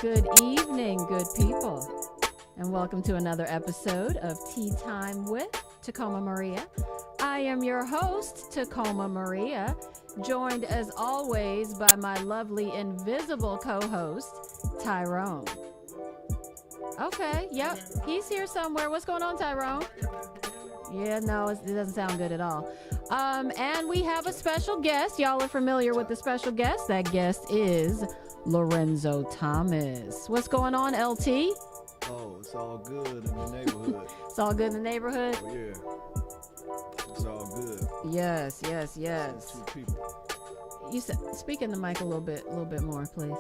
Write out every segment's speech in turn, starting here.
Good evening, good people, and welcome to another episode of Tea Time with Tacoma Maria. I am your host, Tacoma Maria, joined as always by my lovely invisible co-host, Tyrone. Okay, yep, he's here somewhere. What's going on, Tyrone? Yeah, no, it doesn't sound good at all. And we have a special guest. Y'all are familiar with the special guest. That guest is Lorenzo Thomas. What's going on, LT? Oh, it's all good in the neighborhood. It's all good in the neighborhood? Oh, yeah. It's all good. Yes. Two people. You said, speak in the mic a little bit more, please.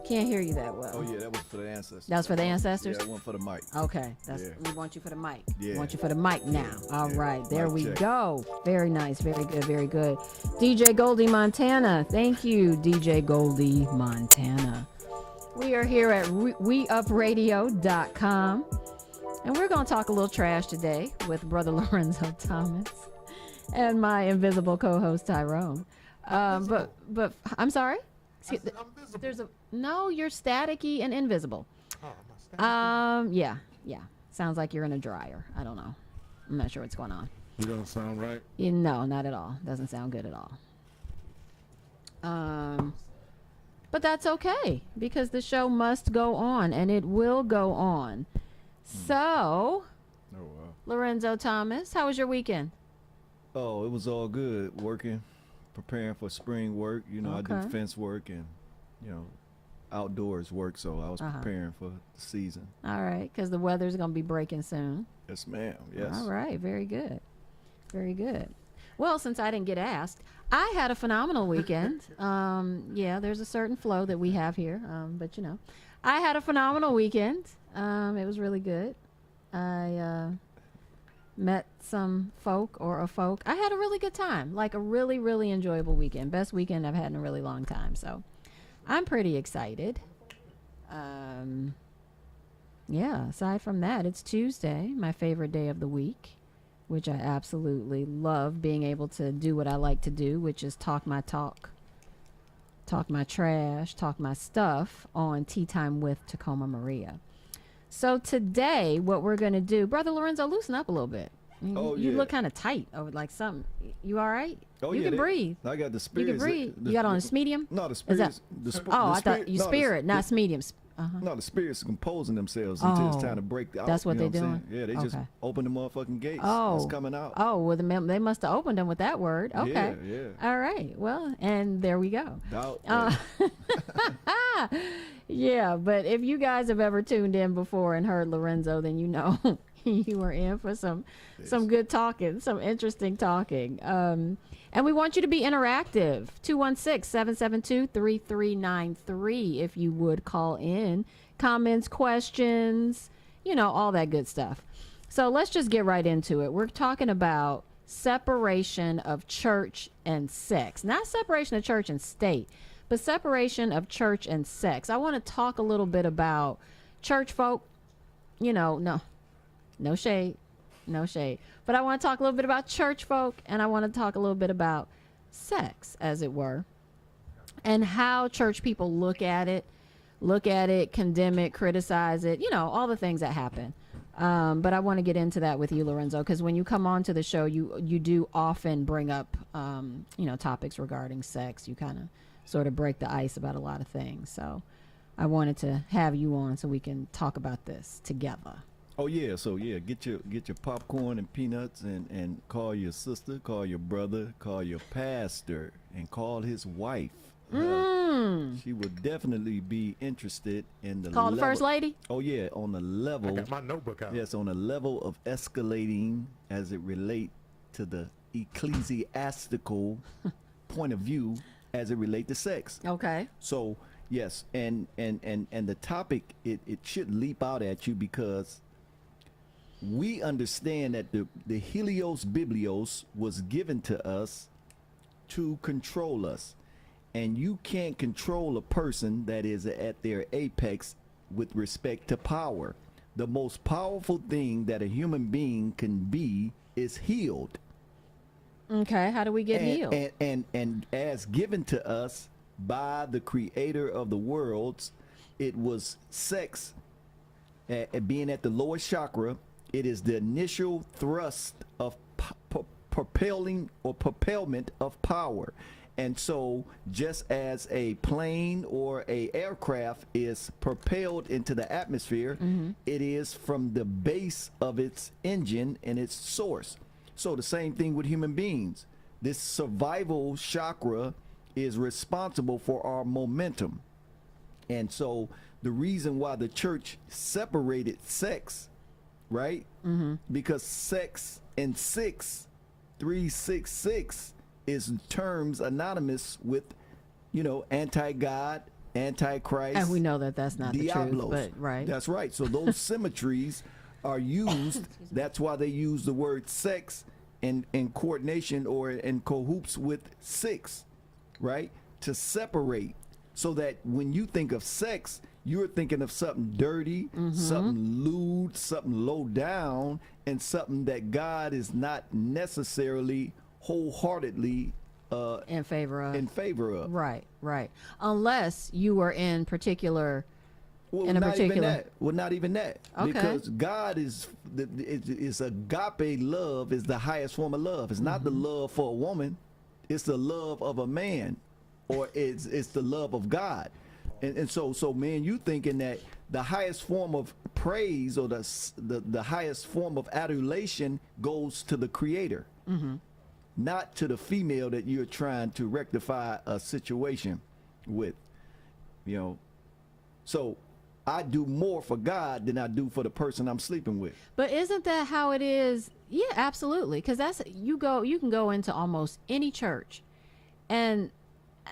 Can't hear you that well. Oh, yeah, that was for the ancestors. That was for the ancestors? Yeah, one for the mic. Okay, Yeah. We want you for the mic. Yeah. We want you for the mic now. All Yeah. right, there Mic we check. go. Very nice, very good, very good. DJ Goldie Montana. Thank you, DJ Goldie Montana. We are here at WeUpRadio.com, and we're going to talk a little trash today with Brother Lorenzo Thomas and my invisible co-host Tyrone. But I'm sorry. I said I'm visible. There's no, you're staticky and invisible. Oh, am I staticky? Yeah. Sounds like you're in a dryer. I don't know. I'm not sure what's going on. You don't sound right. No, not at all. Doesn't sound good at all. But that's okay because the show must go on and it will go on. So, Oh, wow. Lorenzo Thomas, how was your weekend? Oh, it was all good. Working, preparing for spring work. You know, I Okay. do fence work and, outdoors work. So I was Uh-huh. preparing for the season. All right, because the weather's going to be breaking soon. Yes, ma'am. Yes. All right, very good. Very good. Well, since I didn't get asked, I had a phenomenal weekend. Yeah, there's a certain flow that we have here, but I had a phenomenal weekend. It was really good. I met some folk. I had a really good time, like a really, really enjoyable weekend. Best weekend I've had in a really long time. So I'm pretty excited. Yeah, aside from that, it's Tuesday, my favorite day of the week, which I absolutely love being able to do what I like to do, which is talk my talk my trash, talk my stuff on Tea Time with Tacoma Maria. So today, what we're going to do, Brother Lorenzo, loosen up a little bit. Oh, You yeah. look kind of tight over like something. You all right? Oh, you yeah, can breathe. I got the You spirits. can breathe. You got on a medium? No, the Is spirits. that? I thought you spirit, not medium. No, the spirits are composing themselves until it's Oh, time to break out. that's what you know they I'm doing? saying? Yeah, they just Okay. open the motherfucking gates. Oh. It's coming out. Oh, well, they must have opened them with that word. Okay. Yeah. All right. Well, and there we go. Doubt. Yeah, but if you guys have ever tuned in before and heard Lorenzo, then you know you were in for some good talking, some interesting talking. And we want you to be interactive. 216-772-3393 if you would call in. Comments, questions, all that good stuff. So let's just get right into it. We're talking about separation of church and sex. Not separation of church and state, but separation of church and sex. I want to talk a little bit about church folk. No shade. But I want to talk a little bit about church folk, and I want to talk a little bit about sex, as it were, and how church people look at it, condemn it, criticize it, all the things that happen. But I want to get into that with you, Lorenzo, because when you come on to the show, you do often bring up, topics regarding sex. You kind of sort of break the ice about a lot of things. So I wanted to have you on so we can talk about this together. Oh yeah, so yeah, get your popcorn and peanuts and call your sister, call your brother, call your pastor, and call his wife. She would definitely be interested in the Call the level- first lady. Oh yeah, on the I level. got my notebook out. Yes, on a level of escalating as it relate to the ecclesiastical point of view as it relate to sex. Okay. So yes, and the topic it should leap out at you because we understand that the Helios Biblios was given to us to control us. And you can't control a person that is at their apex with respect to power. The most powerful thing that a human being can be is healed. Okay. How do we get healed? And as given to us by the creator of the worlds, it was sex being at the lowest chakra. It is the initial thrust of propelling or propelment of power. And so just as a plane or a aircraft is propelled into the atmosphere, it is from the base of its engine and its source. So the same thing with human beings. This survival chakra is responsible for our momentum. And so the reason why the church separated sex, right? Because sex and 636 is terms anonymous with, anti-God, anti-Christ. And we know that that's not the Diablos. truth, but right. That's right. So those symmetries are used. That's why they use the word sex in coordination or in cahoots with six, right? To separate, so that when you think of sex, you're thinking of something dirty, something lewd, something low down, and something that God is not necessarily wholeheartedly in favor of. Right. Unless you were in particular. Well, in a not particular. even that. Well, not even that. Okay. Because God is agape love is the highest form of love. It's not the love for a woman. It's the love of a man, or it's the love of God. And so man, you thinking that the highest form of praise or the highest form of adulation goes to the Creator, not to the female that you're trying to rectify a situation with. So I do more for God than I do for the person I'm sleeping with. But isn't that how it is? Yeah, absolutely. Because you can go into almost any church, and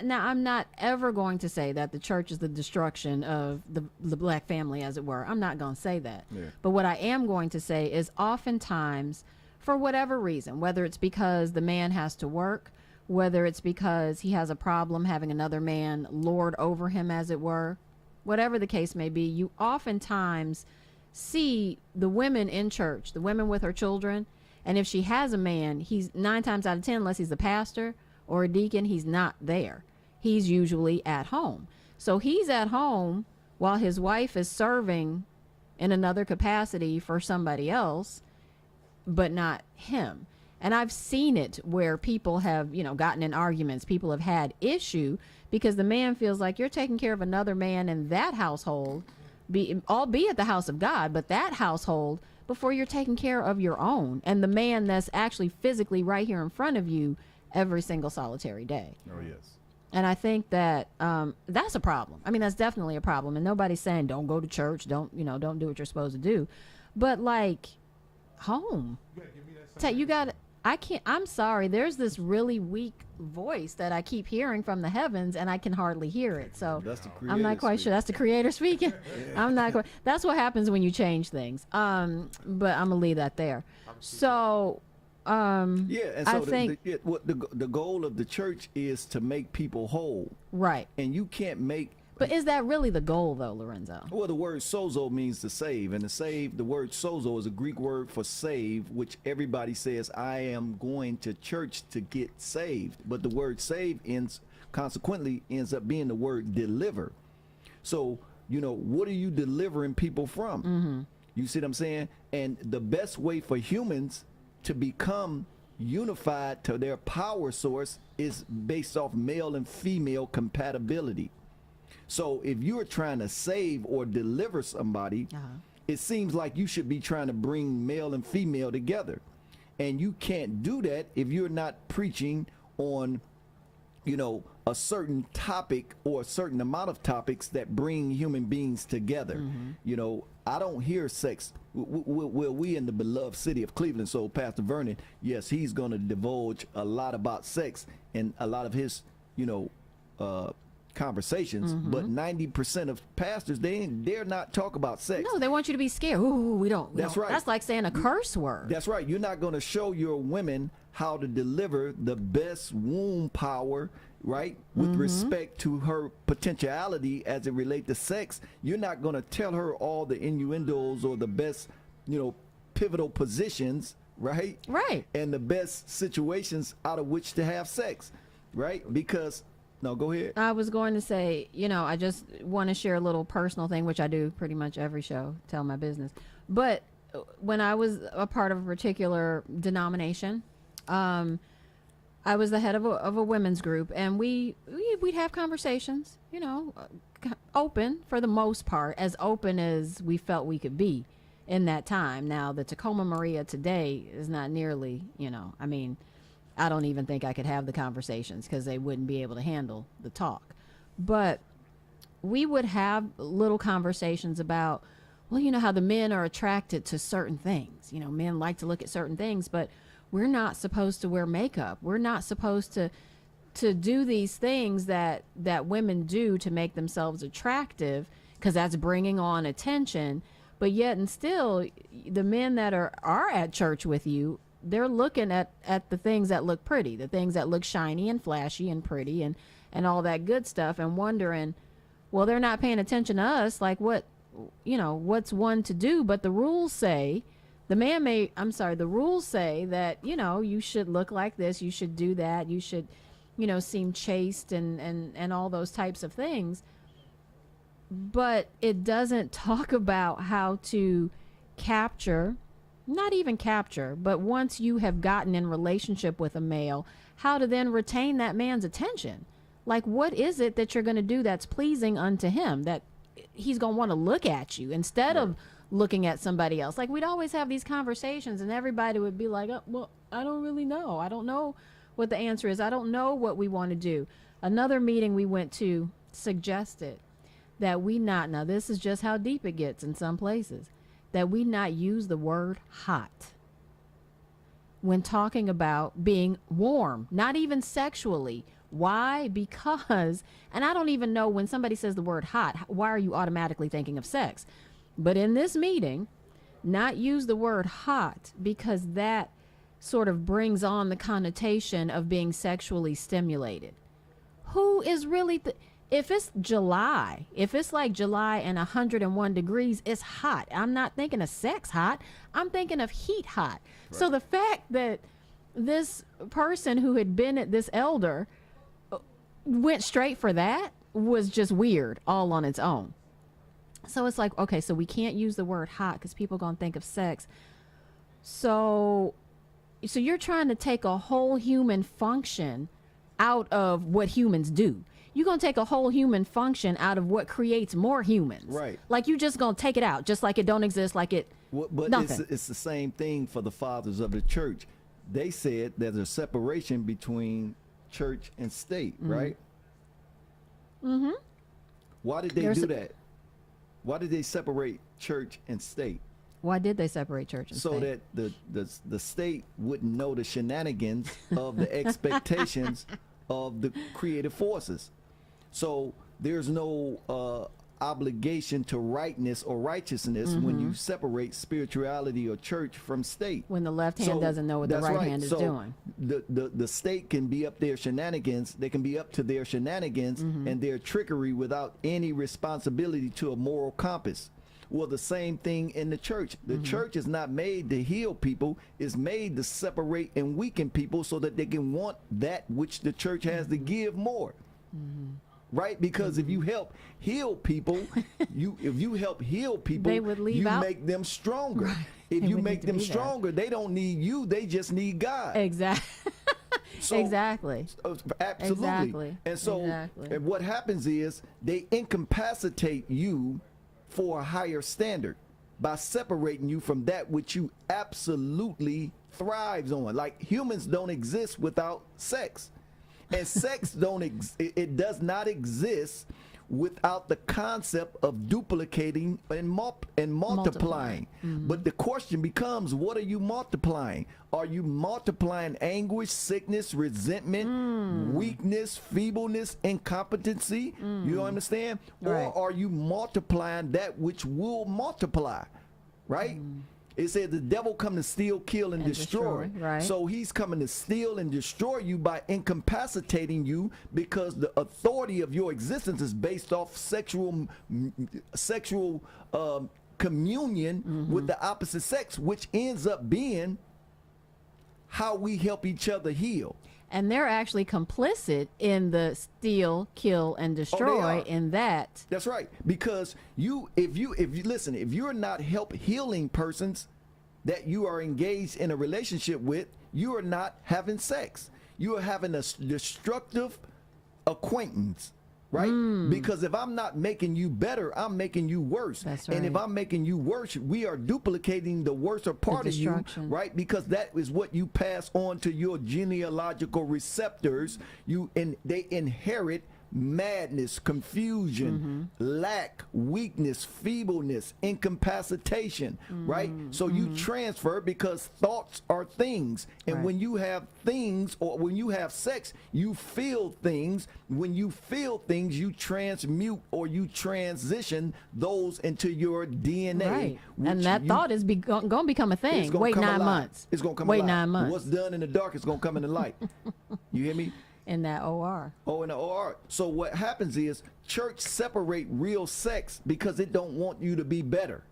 now I'm not ever going to say that the church is the destruction of the black family, as it were. I'm not going to say that. Yeah. But what I am going to say is oftentimes, for whatever reason, whether it's because the man has to work, whether it's because he has a problem having another man lord over him, as it were, whatever the case may be, you oftentimes see the women in church, the women with her children, and if she has a man, he's 9 times out of 10, unless he's a pastor or a deacon, he's not there. He's usually at home. So he's at home while his wife is serving in another capacity for somebody else, but not him. And I've seen it where people have, gotten in arguments. People have had issue because the man feels like you're taking care of another man in that household, albeit the house of God, but that household, before you're taking care of your own and the man that's actually physically right here in front of you every single solitary day. Oh yes. And I think that that's a problem. I mean, that's definitely a problem. And nobody's saying don't go to church, don't do what you're supposed to do. But like home. I'm sorry. There's this really weak voice that I keep hearing from the heavens, and I can hardly hear it. So That's the I'm not quite sure. That's the Creator speaking. I'm not quite. That's what happens when you change things. But I'm gonna leave that there. So. Yeah, and so I think the goal of the church is to make people whole, right. and you can't make. But is that really the goal, though, Lorenzo? Well, the word sozo means to save, and the word sozo is a Greek word for save, which everybody says, I am going to church to get saved. But the word save consequently ends up being the word deliver. So, what are you delivering people from? You see what I'm saying? And the best way for humans to become unified to their power source is based off male and female compatibility. So if you're trying to save or deliver somebody, it seems like you should be trying to bring male and female together. And you can't do that if you're not preaching on, you know, a certain topic or a certain amount of topics that bring human beings together. You know, I don't hear sex. Well, we in the beloved city of Cleveland, so Pastor Vernon, yes, he's going to divulge a lot about sex and a lot of his, you know, conversations. But 90% of pastors, they dare not talk about sex. No, they want you to be scared. Ooh, we don't. That's right. That's like saying a curse word. That's right. You're not going to show your women how to deliver the best womb power, right? With respect to her potentiality as it relates to sex. You're not going to tell her all the innuendos or the best, you know, pivotal positions, right? Right. And the best situations out of which to have sex, right? Because, no, go ahead. I was going to say, you know, I just want to share a little personal thing, which I do pretty much every show, tell my business. But when I was a part of a particular denomination, I was the head of a women's group, and we'd have conversations, you know, open for the most part, as open as we felt we could be in that time. Now, the Tacoma Maria today is not nearly, you know, I mean, I don't even think I could have the conversations because they wouldn't be able to handle the talk. But we would have little conversations about, well, you know, how the men are attracted to certain things. You know, men like to look at certain things, but we're not supposed to wear makeup. We're not supposed to do these things that women do to make themselves attractive, because that's bringing on attention. But yet and still, the men that are at church with you, they're looking at the things that look pretty, the things that look shiny and flashy and pretty and all that good stuff, and wondering, well, they're not paying attention to us. Like, what, you know, what's one to do? But the rules say, the rules say that, you know, you should look like this, you should do that, you should, you know, seem chaste and all those types of things. But it doesn't talk about how to capture, not even capture, but once you have gotten in relationship with a male, how to then retain that man's attention. Like, what is it that you're going to do that's pleasing unto him, that he's going to want to look at you instead of looking at somebody else? Like, we'd always have these conversations and everybody would be like, oh, well, I don't really know. I don't know what the answer is. I don't know what we want to do. Another meeting we went to suggested that we not, now this is just how deep it gets in some places, that we not use the word hot when talking about being warm, not even sexually. Why? Because, and I don't even know, when somebody says the word hot, why are you automatically thinking of sex? But in this meeting, not use the word hot, because that sort of brings on the connotation of being sexually stimulated. Who is really, if it's July, if it's like July and 101 degrees, it's hot. I'm not thinking of sex hot. I'm thinking of heat hot. Right. So the fact that this person who had been at this elder went straight for that was just weird all on its own. So it's like, okay, so we can't use the word hot because people are going to think of sex. So you're trying to take a whole human function out of what humans do. You're going to take a whole human function out of what creates more humans. Right. Like, you just going to take it out, just like it don't exist, like it, but nothing. It's the same thing for the fathers of the church. They said there's a separation between church and state, right? Mm-hmm. Why did they do that? Why did they separate church and state? Why did they separate church and so state? that the state wouldn't know the shenanigans of the expectations of the creative forces. So there's no obligation to rightness or righteousness when you separate spirituality or church from state. When the left hand doesn't know what the right hand is doing. The state can be up their shenanigans. They can be up to their shenanigans and their trickery without any responsibility to a moral compass. Well, the same thing in the church. The church is not made to heal people. It's made to separate and weaken people so that they can want that which the church has to give more. Right? Because if you help heal people, if you help heal people, they would leave you out. Make them stronger. Right. If They you would make need to them be there. stronger, they don't need you. They just need God. Exactly. So- Exactly. Absolutely. Exactly. And so Exactly. and what happens is they incapacitate you for a higher standard. by separating you from that which you absolutely thrives on. Like humans don't exist without sex. And sex it does not exist without the concept of duplicating and multiplying. But the question becomes, what are you multiplying? Are you multiplying anguish, sickness, resentment, weakness, feebleness, incompetency? You understand? Right. Or are you multiplying that which will multiply? Right? It said the devil come to steal, kill, and destroy. Right. So he's coming to steal and destroy you by incapacitating you, because the authority of your existence is based off sexual communion with the opposite sex, which ends up being how we help each other heal. And they're actually complicit in the steal, kill, and destroy are. in that. That's right. Because if you listen, if you're not healing persons that you are engaged in a relationship with, you are not having sex. You are having a destructive acquaintance, right? Because if I'm not making you better, I'm making you worse. That's And if right. I'm making you worse, we are duplicating the worser part of you, destruction. right? Because that is what you pass on to your genealogical receptors. They inherit madness, confusion, lack, weakness, feebleness, incapacitation, right? So you transfer, because thoughts are things. And Right. when you have things, or when you have sex, you feel things. When you feel things, you transmute or you transition those into your DNA. Right. which And that you- thought is going to become a it's thing. gonna Wait come 9 alive. months. It's going to come Wait alive. 9 months What's done in the dark is going to come in the light. You hear me? in that OR. Oh, in the OR. So what happens is church separate real sex because it don't want you to be better.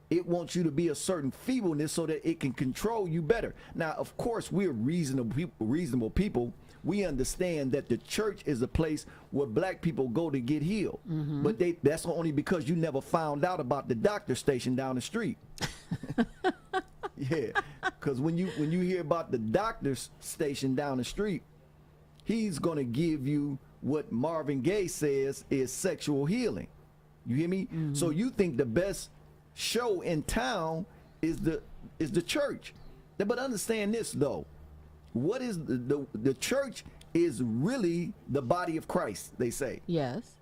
It wants you to be a certain feebleness so that it can control you better. Now, of course, we're reasonable people. We understand that the church is a place where black people go to get healed. But that's only because you never found out about the doctor station down the street. Yeah, because when you hear about the doctor's station down the street, he's going to give you what Marvin Gaye says is sexual healing. You hear me? So you think the best show in town is the church. But understand this though. What is the church is really the body of Christ, they say. Yes.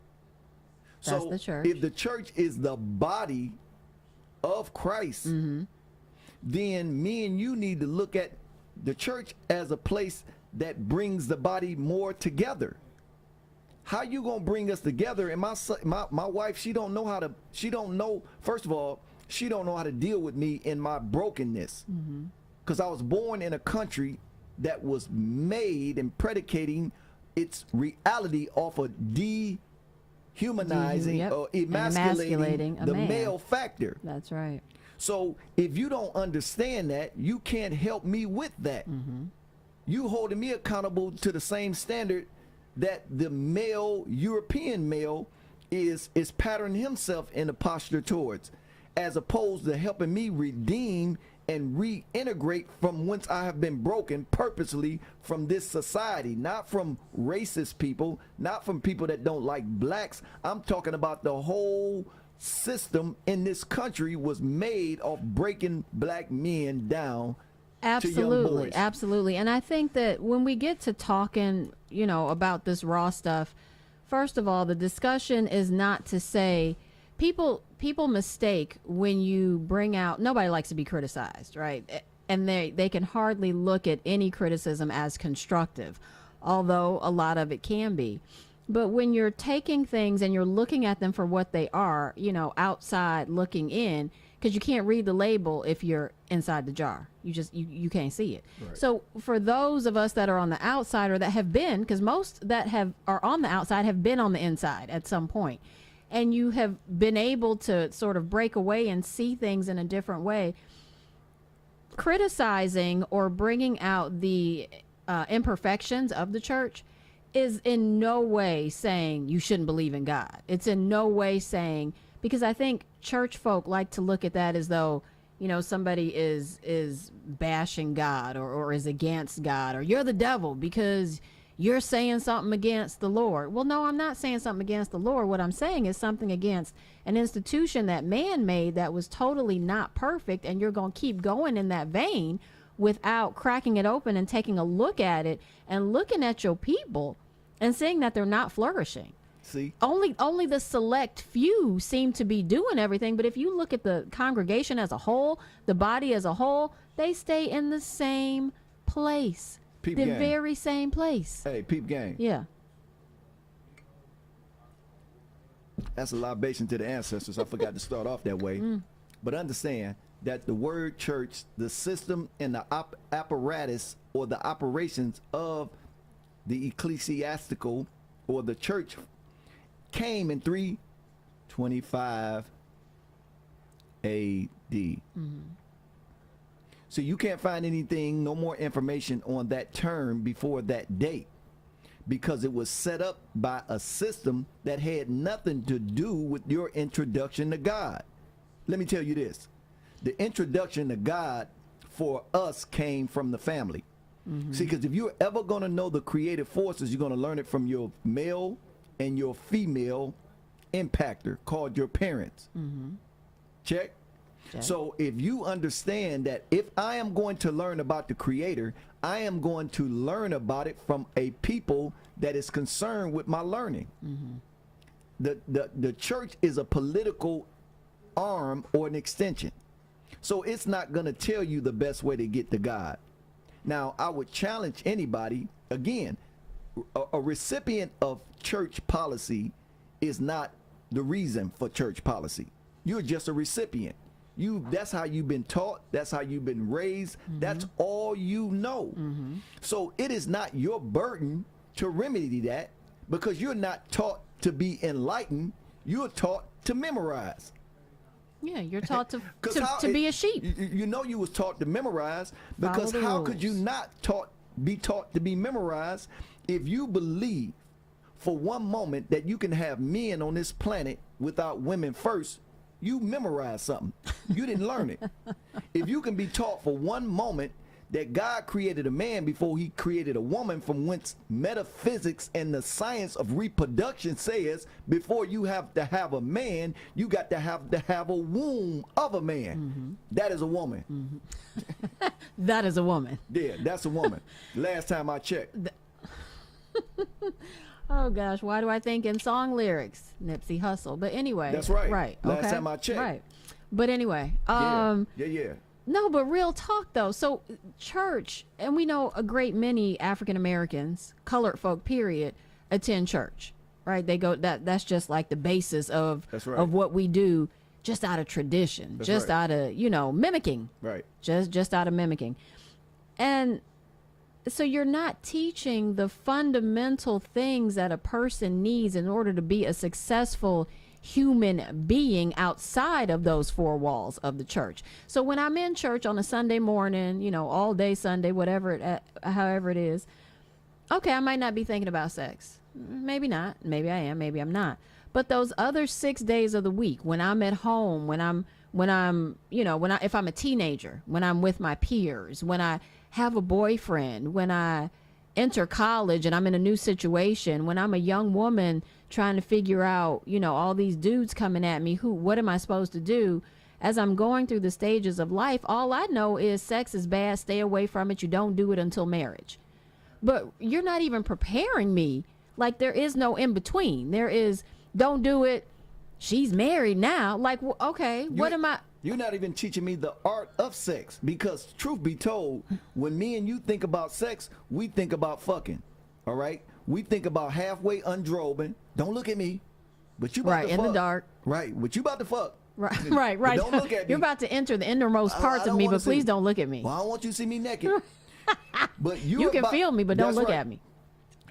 That's So the church. if the church is the body of Christ, then me and you need to look at the church as a place that brings the body more together. How you gonna bring us together? And my wife, she don't know, first of all, she don't know how to deal with me in my brokenness. Because I was born in a country that was made and predicating its reality off of dehumanizing Yep. or And emasculating a the man. male factor. That's right. So if you don't understand that, you can't help me with that. You holding me accountable to the same standard that the male, European male, is patterning himself in a posture towards, as opposed to helping me redeem and reintegrate from whence I have been broken purposely from this society, not from racist people, not from people that don't like blacks. I'm talking about the whole system in this country was made off breaking black men down to young Absolutely, boys. absolutely. And I think that when we get to talking, about this raw stuff, first of all, the discussion is not to say people mistake when you bring out, nobody likes to be criticized, right? And they can hardly look at any criticism as constructive, although a lot of it can be. But when you're taking things and you're looking at them for what they are, outside looking in, because you can't read the label if you're inside the jar. You can't see it. Right. So for those of us that are on the outside, or that have been, because most that are on the outside have been on the inside at some point, and you have been able to sort of break away and see things in a different way, criticizing or bringing out the imperfections of the church is in no way saying you shouldn't believe in God. It's in no way saying, because I think church folk like to look at that as though, somebody is bashing God or is against God, or you're the devil because you're saying something against the Lord. Well, no, I'm not saying something against the Lord. What I'm saying is something against an institution that man made that was totally not perfect, and you're going to keep going in that vein without cracking it open and taking a look at it and looking at your people and seeing that they're not flourishing. See, Only the select few seem to be doing everything, but if you look at the congregation as a whole, the body as a whole, they stay in the same place. Peep The game. very same place. Hey, peep gang. Yeah. That's a libation to the ancestors. I forgot to start off that way. But understand that the word church, the system and the apparatus or the operations of the ecclesiastical or the church came in 325 AD. So you can't find anything, no more information on that term before that date, because it was set up by a system that had nothing to do with your introduction to God. Let me tell you this. The introduction to God for us came from the family. See, because if you're ever going to know the creative forces, you're going to learn it from your male and your female impactor called your parents. Check. Check. So if you understand that if I am going to learn about the creator, I am going to learn about it from a people that is concerned with my learning. The church is a political arm or an extension. So it's not going to tell you the best way to get to God. Now, I would challenge anybody, again, a recipient of church policy is not the reason for church policy. You're just a recipient. That's how you've been taught. That's how you've been raised. That's all you know. So it is not your burden to remedy that, because you're not taught to be enlightened. You're taught to memorize. Yeah, you're taught to 'Cause to be a sheep. You know you was taught to memorize, because Follow the how could you rules. not be taught to be memorized if you believe for one moment that you can have men on this planet without women first? You memorized something. You didn't learn it. If you can be taught for one moment that God created a man before he created a woman, from whence metaphysics and the science of reproduction says before you have to have a man, you got to have a womb of a man. That is a woman. That is a woman. Yeah, that's a woman. Last time I checked. Oh gosh, why do I think in song lyrics, Nipsey Hussle? But anyway, That's right. Right. Last okay, time I checked. Right. But anyway, Yeah. no, but real talk though. So church, and we know a great many African Americans, colored folk, period, attend church. Right? They go. That's just like the basis of That's right. of what we do, just out of tradition, That's just right. out of mimicking. Right. Just out of mimicking. And so you're not teaching the fundamental things that a person needs in order to be a successful human being outside of those four walls of the church. So when I'm in church on a Sunday morning, all day Sunday, however it is, okay, I might not be thinking about sex. Maybe not. Maybe I am. Maybe I'm not. But those other 6 days of the week, when I'm at home, if I'm a teenager, when I'm with my peers, when I have a boyfriend, when I enter college and I'm in a new situation, when I'm a young woman trying to figure out, all these dudes coming at me, what am I supposed to do? As I'm going through the stages of life, all I know is sex is bad, stay away from it, you don't do it until marriage. But you're not even preparing me. Like, there is no in between. There is, don't do it, she's married now. Like, okay, what am I? You're not even teaching me the art of sex, because truth be told, when me and you think about sex, we think about fucking. All right? We think about halfway undrobing. Don't look at me. But you about Right, to in the fuck. dark. Right, but you about to fuck. Right. But don't look at me. You're about to enter the innermost I parts of don't me, wanna but see please me. don't look at me. Well, I don't want you to see me naked. But You can feel me, but don't That's look right. at me.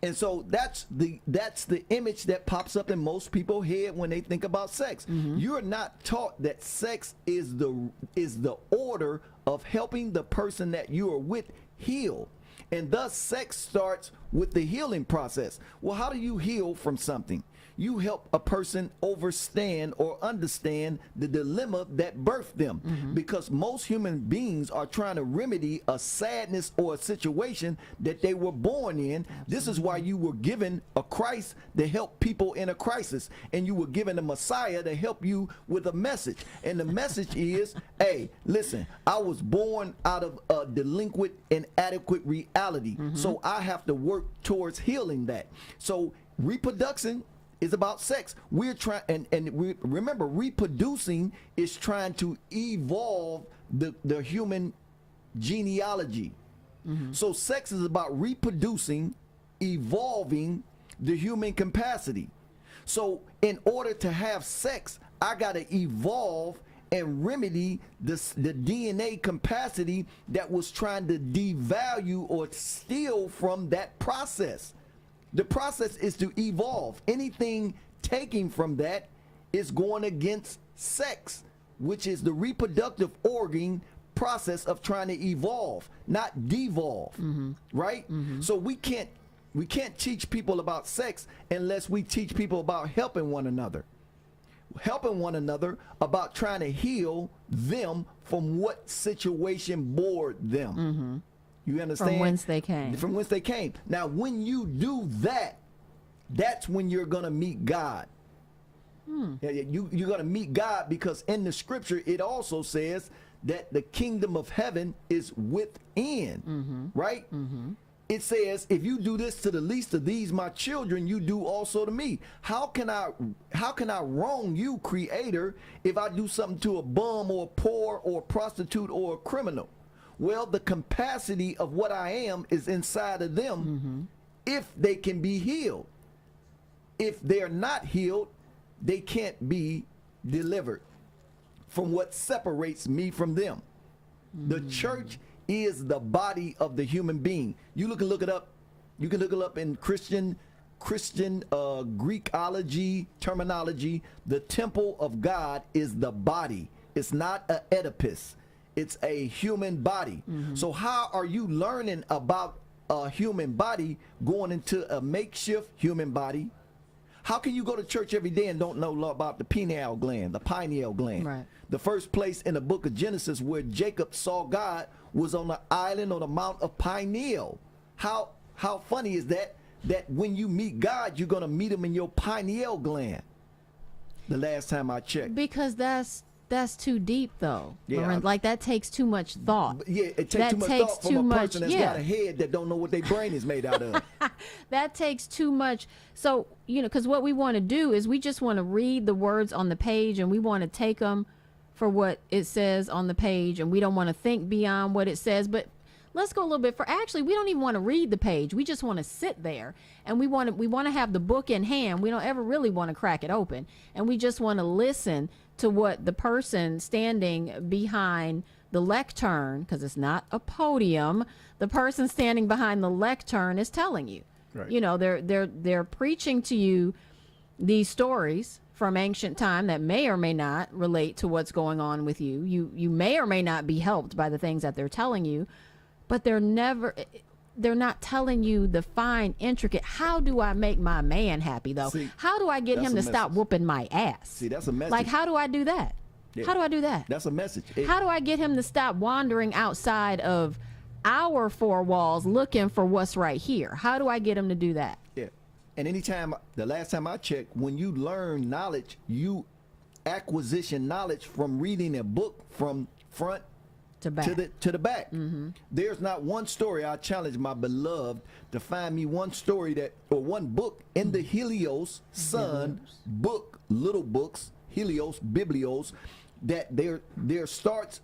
And so that's the image that pops up in most people's head when they think about sex. You're not taught that sex is the order of helping the person that you are with heal. And thus sex starts with the healing process. Well, how do you heal from something? You help a person understand the dilemma that birthed them. Because most human beings are trying to remedy a sadness or a situation that they were born in. This is why you were given a Christ to help people in a crisis, and you were given a Messiah to help you with a message. And the message is, hey, listen, I was born out of a delinquent, inadequate reality. So I have to work towards healing that. So reproduction is about sex. We're trying, and remember, reproducing is trying to evolve the human genealogy. So sex is about reproducing, evolving the human capacity. So in order to have sex, I got to evolve and remedy the DNA capacity that was trying to devalue or steal from that process. The process is to evolve. Anything taking from that is going against sex, which is the reproductive organ process of trying to evolve, not devolve, right? So we can't teach people about sex unless we teach people about helping one another about trying to heal them from what situation bored them. You understand? From whence they came. From whence they came. Now, when you do that, that's when you're going to meet God. You're going to meet God, because in the scripture, it also says that the kingdom of heaven is within, right? It says, if you do this to the least of these, my children, you do also to me. How can I wrong you, Creator, if I do something to a bum or a poor or a prostitute or a criminal? Well, the capacity of what I am is inside of them if they can be healed. If they're not healed, they can't be delivered from what separates me from them. The church is the body of the human being. You can look it up. You can look it up in Christian Greekology terminology. The temple of God is the body. It's not an edifice. It's a human body. So how are you learning about a human body going into a makeshift human body? How can you go to church every day and don't know about the pineal gland, the pineal gland? Right. The first place in the book of Genesis where Jacob saw God was on the island on the Mount of Pineal. How funny is that? That when you meet God, you're going to meet him in your pineal gland. The last time I checked. Because that's too deep, though. Yeah, Loren. Like, that takes too much thought. Yeah, it takes That too much takes thought from too a much- person that's yeah. got a head that don't know what their brain is made out of. That takes too much. So, because what we want to do is we just want to read the words on the page, and we want to take them for what it says on the page, and we don't want to think beyond what it says. But let's go a little bit for, actually, we don't even want to read the page. We just want to sit there, and we want to have the book in hand. We don't ever really want to crack it open, and we just want to listen to what the person standing behind the lectern, because it's not a podium, the person standing behind the lectern is telling you. Right. They're preaching to you these stories from ancient time that may or may not relate to what's going on with you. You may or may not be helped by the things that they're telling you, but they're not telling you the fine, intricate, how do I make my man happy, though? See, how do I get that's him a to stop message. whooping my ass? See, that's a message. Like, how do I do that? Yeah. How do I do that? That's a message. How do I get him to stop wandering outside of our four walls looking for what's right here? How do I get him to do that? Yeah. And the last time I checked, when you learn knowledge, you acquisition knowledge from reading a book from front To back. to the back. There's not one story. I challenge my beloved to find me one story or one book in the Helios Sun book, little books, Helios, Biblios, that there starts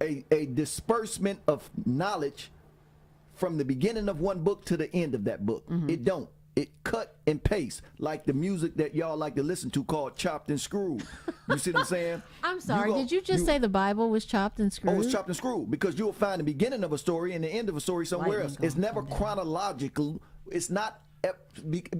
a disbursement of knowledge from the beginning of one book to the end of that book. It don't. It cut and paste like the music that y'all like to listen to called Chopped and Screwed. You see what I'm saying? I'm sorry. Did you just say the Bible was chopped and screwed? Oh, it's chopped and screwed, because you'll find the beginning of a story and the end of a story somewhere Lightning else. It's gonna never come down. chronological. It's not.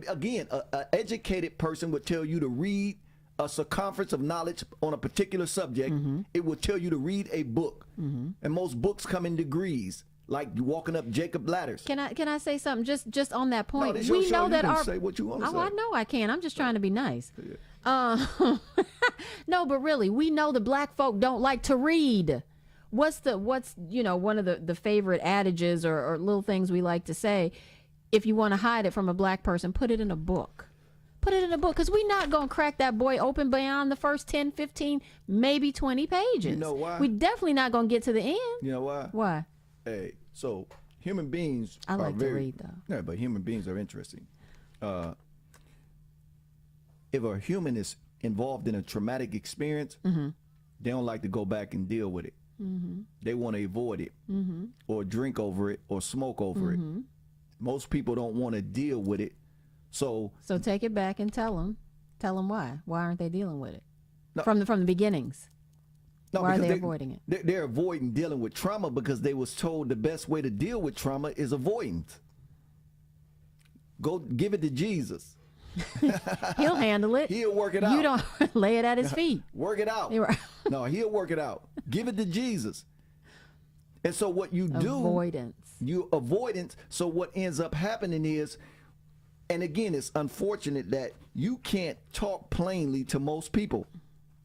Again, an educated person would tell you to read a circumference of knowledge on a particular subject. It will tell you to read a book, and most books come in degrees. like you walking up Jacob ladders. Can I say something just on that point? this your We show. know You that can our say what you want to say. I know I can. I'm just trying to be nice. No, but really, we know the black folk don't like to read. What's one of the favorite adages or little things we like to say? If you want to hide it from a black person, put it in a book. Put it in a book, because we're not going to crack that boy open beyond the first 10, 15, maybe 20 pages. You know why? We definitely not going to get to the end. You know why? Why? Hey, so human beings I are like to very, read, though. Yeah, but human beings are interesting. If a human is involved in a traumatic experience, they don't like to go back and deal with it. They want to avoid it, or drink over it, or smoke over it. Most people don't want to deal with it. So take it back and tell them why. Why aren't they dealing with it? No. From the beginnings. no, Why are because they avoiding it? They're avoiding dealing with trauma because they was told the best way to deal with trauma is avoidance. Go give it to Jesus. He'll handle it. He'll work it out. You don't lay it at his feet. Work it out. You're right. No, he'll work it out. Give it to Jesus. And so what you do, Avoidance. you avoidance. So what ends up happening is, and again, it's unfortunate that you can't talk plainly to most people.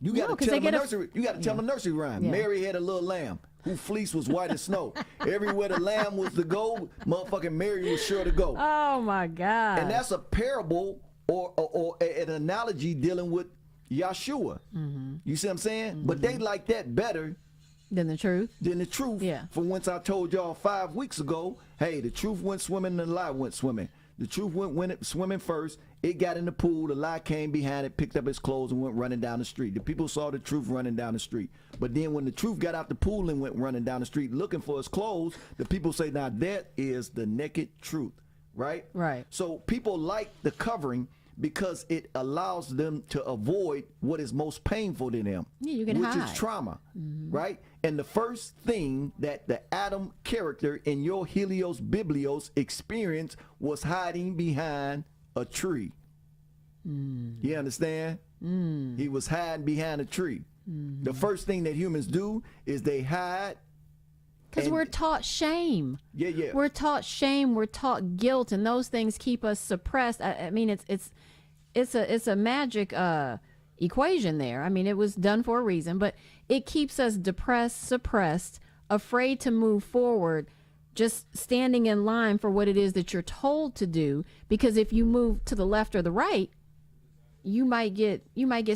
You got No, to 'cause tell they them a get nursery. You got to tell them a nursery rhyme. Yeah. Mary had a little lamb whose fleece was white as snow. Everywhere the lamb was to go, motherfucking Mary was sure to go. Oh my God. And that's a parable or an analogy dealing with Yahshua. You see what I'm saying? But they like that better Than the truth. than the truth. Yeah. For once I told y'all 5 weeks ago, hey, the truth went swimming and the lie went swimming. The truth went swimming first. It got in the pool. The lie came behind it, picked up his clothes, and went running down the street. The people saw the truth running down the street. But then when the truth got out the pool and went running down the street looking for his clothes, the people say, now that is the naked truth, right? Right. So people like the covering because it allows them to avoid what is most painful to them, Yeah, you can which hide. is trauma, right? And the first thing that the Adam character in your Helios Biblios experience was hiding behind a tree. You understand? He was hiding behind a tree. The first thing that humans do is they hide. Because And- we're taught shame. Yeah. We're taught shame. We're taught guilt, and those things keep us suppressed. I mean, it's a magic equation there. I mean, it was done for a reason, but it keeps us depressed, suppressed, afraid to move forward, just standing in line for what it is that you're told to do. Because if you move to the left or the right, you might get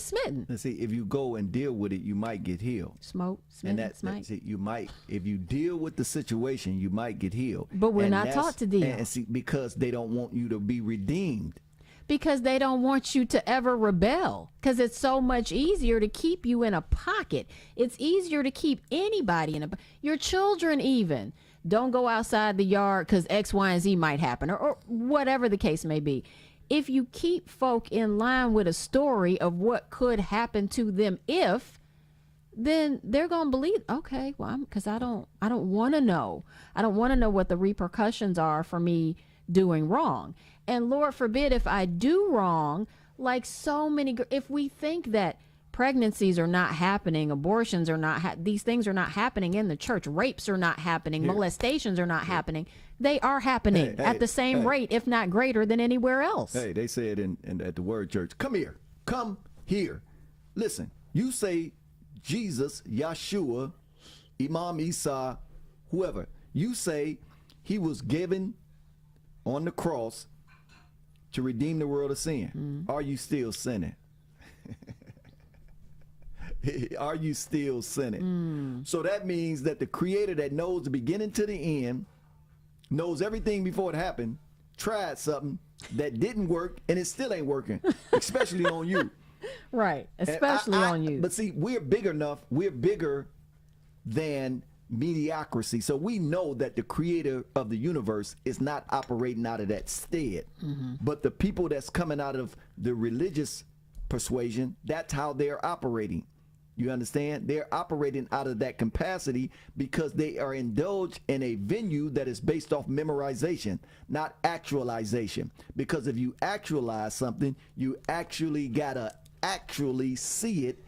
smitten. Let's see, if you go and deal with it, you might get healed. Smoke, And smitten, smite. that's it. You might, if you deal with the situation, you might get healed. But we're And not that's- taught to deal. And see, because they don't want you to be redeemed. Because they don't want you to ever rebel, because it's so much easier to keep you in a pocket. It's easier to keep anybody in your children even. Don't go outside the yard because X, Y, and Z might happen, or whatever the case may be. If you keep folk in line with a story of what could happen to them if, then they're going to believe, okay, well, because I don't want to know. I don't want to know what the repercussions are for me doing wrong. And Lord forbid if I do wrong, like so many, if we think that pregnancies are not happening, abortions are not, these things are not happening in the church, rapes are not happening, molestations are not happening, they are happening at the same rate, if not greater than anywhere else. Hey, they said at the Word Church, come here. Listen, you say Jesus, Yahshua, Imam Isa, whoever, you say he was given on the cross to redeem the world of sin. Are you still sinning? Are you still sinning? So that means that the creator that knows the beginning to the end, knows everything before it happened, tried something that didn't work and it still ain't working, especially on you. Right, And especially on you. But see, we're big enough, we're bigger than mediocrity. So we know that the creator of the universe is not operating out of that stead. But the people that's coming out of the religious persuasion, that's how they're operating. You understand? They're operating out of that capacity because they are indulged in a venue that is based off memorization, not actualization. Because if you actualize something, you actually gotta actually see it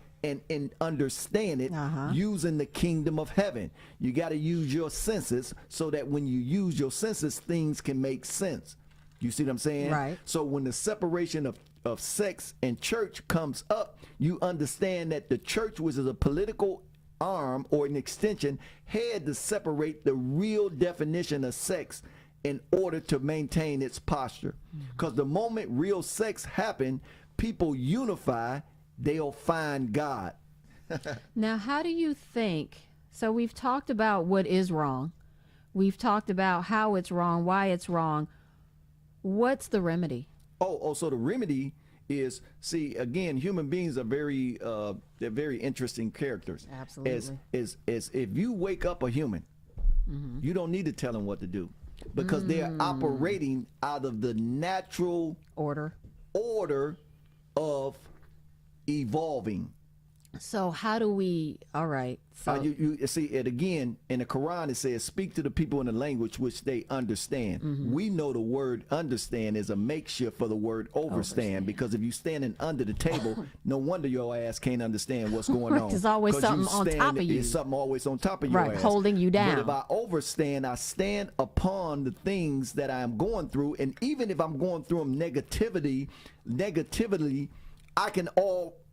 and understand it using the kingdom of heaven. You got to use your senses so that when you use your senses, things can make sense. You see what I'm saying? Right. So when the separation of sex and church comes up, you understand that the church, which is a political arm or an extension, had to separate the real definition of sex in order to maintain its posture. Because the moment real sex happen, people unify, they'll find God. Now, how do you think? So we've talked about what is wrong. We've talked about how it's wrong, why it's wrong. What's the remedy? So the remedy is, see, again, human beings are they're very interesting characters. Absolutely. As if you wake up a human, you don't need to tell them what to do, because they're operating out of the natural Order. of evolving. So how do we? All right. So You see it again in the Quran. It says, "Speak to the people in a language which they understand." We know the word "understand" is a makeshift for the word "overstand," because if you standing under the table, no wonder your ass can't understand what's going on. There's always 'Cause you something on top of you. There's something always on top of your Right, ass, holding you down. But if I overstand, I stand upon the things that I am going through, and even if I'm going through them negatively,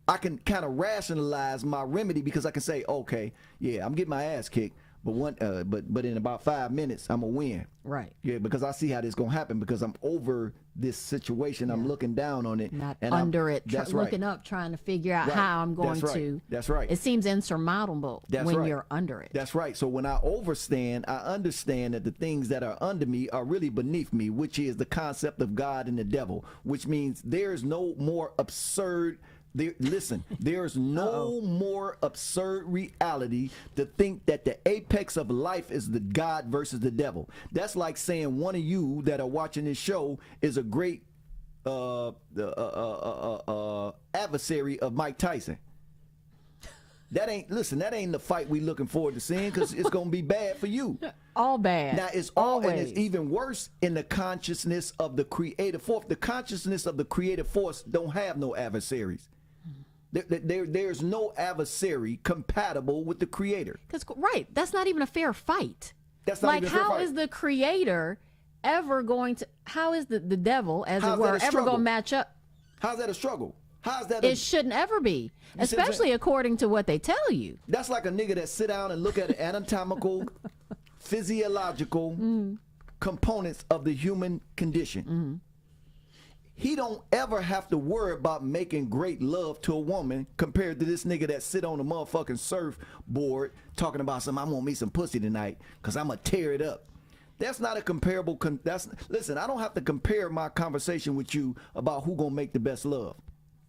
I can kind of rationalize my remedy, because I can say, okay, yeah, I'm getting my ass kicked, but in about 5 minutes I'm gonna win. right. Yeah, because I see how this gonna happen, because I'm over this situation. I'm looking down on it, Not and under it. That's right. Looking up, trying to figure out Right. how I'm going That's right. to. That's right. It seems insurmountable That's when right. you're under it. That's right. So when I overstand, I understand that the things that are under me are really beneath me, which is the concept of God and the devil, which means there's no more absurd. There's no more absurd reality to think that the apex of life is the God versus the devil. That's like saying one of you that are watching this show is a great adversary of Mike Tyson. That ain't the fight we looking forward to seeing, because it's gonna be bad for you. All bad. Now it's always. And it's even worse in the consciousness of the creative force. The consciousness of the creative force don't have no adversaries. There's no adversary compatible with the creator. Because right, that's not even a fair fight. That's not like, even a fair how fight. is the creator ever going to? How is the devil, as How's it were, that a ever struggle? going to match up? How's that a struggle? How's that? It shouldn't ever be, You see what I'm especially saying? according to what they tell you. That's like a nigga that sit down and look at the anatomical, physiological components of the human condition. He don't ever have to worry about making great love to a woman compared to this nigga that sit on a motherfucking surfboard talking about I want me some pussy tonight because I'm gonna tear it up. That's not a comparable. Listen, I don't have to compare my conversation with you about who gonna make the best love,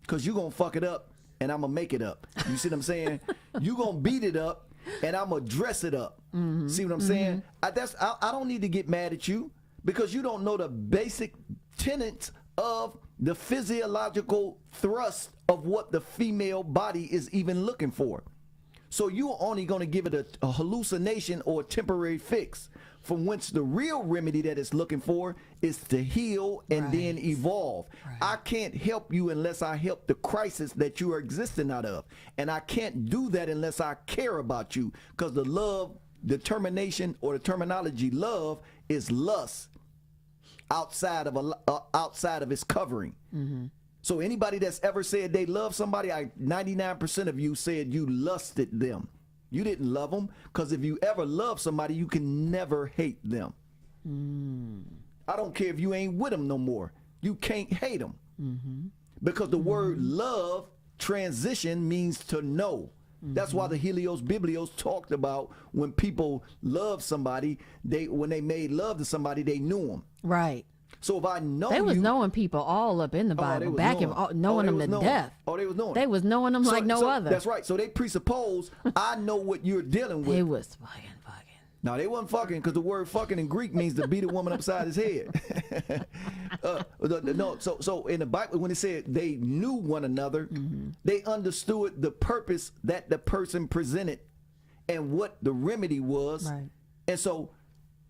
because you gonna fuck it up and I'm gonna make it up. You see what I'm saying? You gonna beat it up and I'm gonna dress it up. See what I'm saying? I don't need to get mad at you, because you don't know the basic tenets of the physiological thrust of what the female body is even looking for. So you're only going to give it a hallucination or a temporary fix, from whence the real remedy that it's looking for is to heal and then evolve. I can't help you unless I help the crisis that you are existing out of. And I can't do that unless I care about you, because the love, the termination, or the terminology love is lust outside of its covering. So anybody that's ever said they love somebody, 99% of you said you lusted them. You didn't love them, because if you ever love somebody, you can never hate them. I don't care if you ain't with them no more. You can't hate them, because the word love transition means to know. That's why the Helios Biblios talked about when people love somebody, when they made love to somebody, they knew them. Right. So if I know They was you, knowing people all up in the they Bible, was back knowing. in knowing they them was to knowing. death. They was knowing. They was knowing them like no other. That's right. So they presuppose I know what you're dealing with. They was fucking. No, they wasn't fucking, because the word fucking in Greek means to beat a woman upside his head. So in the Bible, when it said they knew one another, they understood the purpose that the person presented and what the remedy was. Right. And so,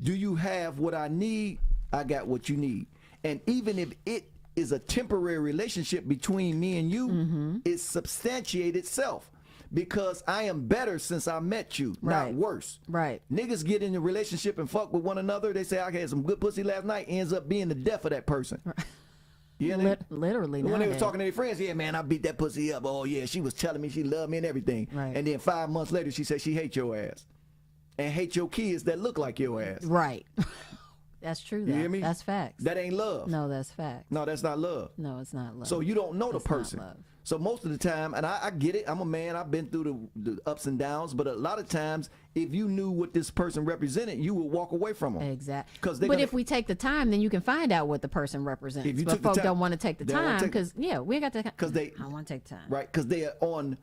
do you have what I need? I got what you need. And even if it is a temporary relationship between me and you, it substantiates itself. because I am better since I met you, Right. not worse. Right. Niggas get in a relationship and fuck with one another. They say I had some good pussy last night. Ends up being the death of that person. You know? Literally. When they was nowadays. talking to their friends, yeah, man, I beat that pussy up. Oh yeah, she was telling me she loved me and everything. Right. And then 5 months later, she said she hates your ass, and hate your kids that look like your ass. Right. That's true. You hear me? That's facts. That ain't love. No, that's facts. No, that's not love. No, it's not love. So you don't know the That's not person. love. So most of the time, and I get it. I'm a man. I've been through the ups and downs. But a lot of times, if you knew what this person represented, you would walk away from them. Exactly. 'Cause they're But gonna- if we take the time, then you can find out what the person represents. If you But took the folk time- don't want to take the they don't wanna time take- because we ain't got the 'Cause they- I don't want to take time. Right? Because they are on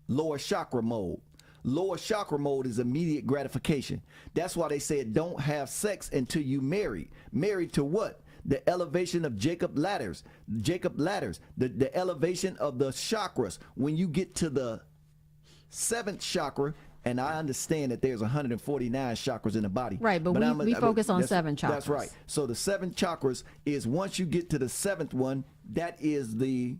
lower chakra mode. Lower chakra mode is immediate gratification. That's why they said don't have sex until you marry. Married to what? The elevation of Jacob ladders. The elevation of the chakras. When you get to the 7th chakra, and I understand that there's 149 chakras in the body. Right, but we focus on 7 That's chakras. right. So the 7 chakras is once you get to the 7th one, that is the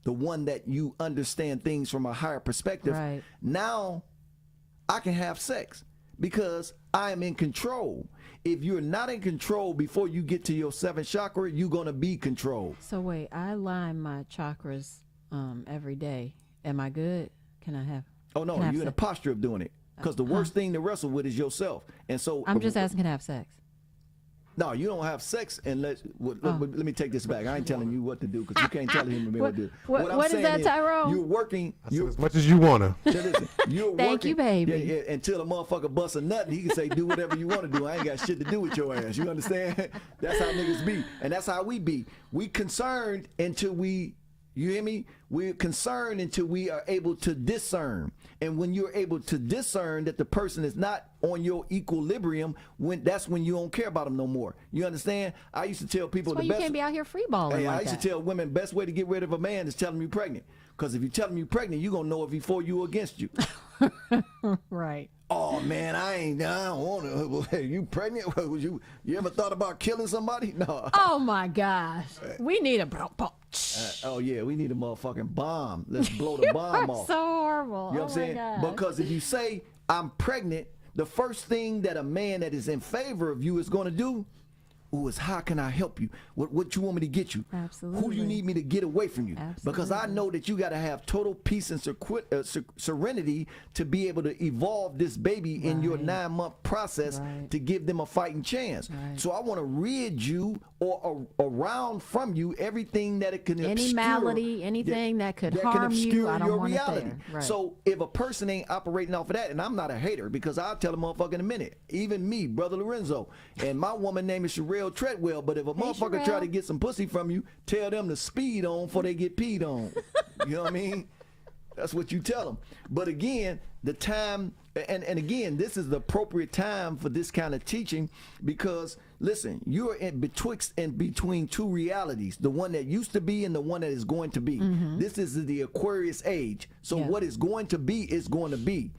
one that you understand things from a higher perspective. Right. Now I can have sex because I am in control. If you're not in control before you get to your 7th chakra, you're going to be controlled. So wait, I line my chakras every day. Am I good? Can I have? Oh, no, can I have you're in a sex? posture of doing it. Because the worst thing to wrestle with is yourself. And so I'm just asking, can I have sex? No, you don't have sex unless. Let me take this back. I ain't telling you what to do because you can't tell him what to do. I'm what is saying that, Tyrone? You're working. I said, as much as you wanna. Listen, you're Thank working, you, baby. Yeah, until a motherfucker busts a nut, and he can say, "Do whatever you want to do. I ain't got shit to do with your ass." You understand? That's how niggas be, and that's how we be. We concerned until we. You hear me? We're concerned until we are able to discern. And when you're able to discern that the person is not on your equilibrium, that's when you don't care about them no more. You understand? I used to tell people That's why the you best. can't be out here freeballing Hey, I like used that. to tell women best way to get rid of a man is tell him you're pregnant. Because if you tell him you're pregnant, you're gonna know if he's for you or against you. Right. Oh man, I don't want to. You pregnant? You ever thought about killing somebody? No. Oh my gosh. We need a Oh yeah, we need a motherfucking bomb. Let's blow the bomb off. so horrible. You know oh what I'm saying? my gosh. Because if you say I'm pregnant, the first thing that a man that is in favor of you is going to do, is how can I help you? What you want me to get you? Who do Absolutely. you need me to get away from you? Because I Absolutely. know that you got to have total peace and serenity to be able to evolve this baby in your Right. 9-month process Right. to give them a fighting chance. Right. So I want to rid you or around from you everything that it can Any obscure, malady, anything that could harm you, obscure I don't your want it reality. there. Right. So if a person ain't operating off of that, and I'm not a hater because I'll tell a motherfucker in a minute, even me, Brother Lorenzo, and my woman name is Sherelle Treadwell, but if a motherfucker try Sherelle. to get some pussy from you, tell them to speed on before they get peed on. You know what I mean? That's what you tell them. But again, the time, and again, this is the appropriate time for this kind of teaching because, listen, you're in betwixt and between two realities, the one that used to be and the one that is going to be. This is the Aquarius age. So Yeah. what is going to be is going to be.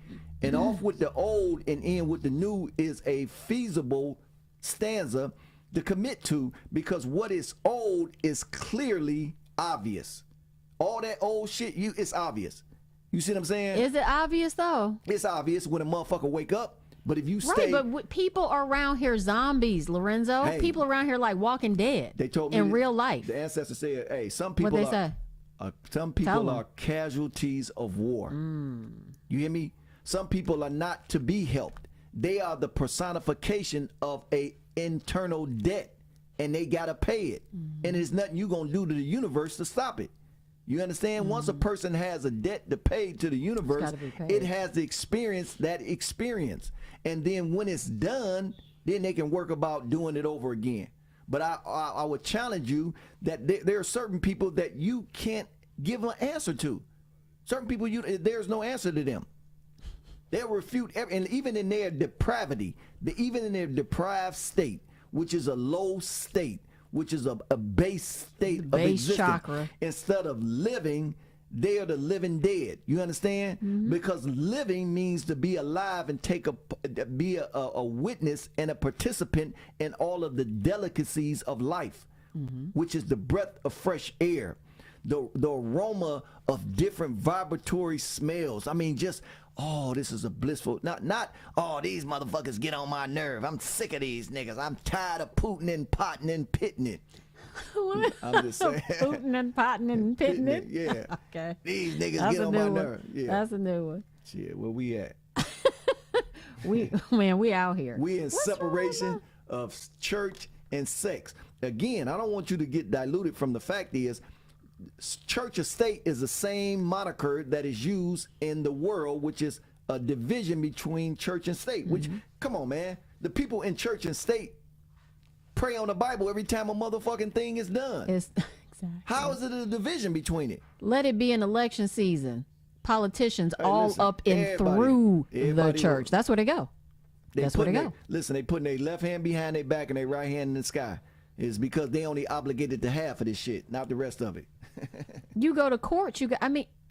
And off with the old and in with the new is a feasible stanza to commit to because what is old is clearly obvious. All that old shit, it's obvious. You see what I'm saying? Is it obvious though? It's obvious when a motherfucker wake up, but if you Right, stay, but people around here zombies, Lorenzo. Hey. People around here like Walking Dead. they told me in that real life. the ancestors said, "Hey, some What people they are, say? some Tell people 'em. are casualties of war. You hear me? Some people are not to be helped. They are the personification of a internal debt, and they gotta pay it. And there's nothing you gonna do to the universe to stop it. You understand? Once a person has a debt to pay to the universe, gotta be paid. it has to experience that experience. And then when it's done, then they can work about doing it over again. But I would challenge you that there are certain people that you can't give an answer to. Certain people, there's no answer to them. They'll refute, and even in their depravity, even in their deprived state, which is a low state, which is a base state of Base existence. chakra. Instead of living, they are the living dead. You understand? Because living means to be alive and be a witness and a participant in all of the delicacies of life, which is the breath of fresh air, the aroma of different vibratory smells. I mean, just this is a blissful. Not these motherfuckers get on my nerve. I'm sick of these niggas. I'm tired of pooting and potting and pitting it. What? I'm just saying. Pooting and potting and pitting it. Yeah. Okay. These niggas That's get a on new my one. nerve. Yeah. That's a new one. Shit, where we at? We out here. We in What's separation of church and sex. Again, I don't want you to get diluted from the fact is church or state is the same moniker that is used in the world, which is a division between church and state. Which, come on, man. The people in church and state pray on the Bible every time a motherfucking thing is done. It's, exactly. How is it a division between it? Let it be an election season. Politicians all listen, up and everybody- through the everybody church. knows. That's where they go. That's where they putting go. Listen, they putting their left hand behind their back and their right hand in the sky. It's because they only obligated to half of this shit, not the rest of it. You go to court. Did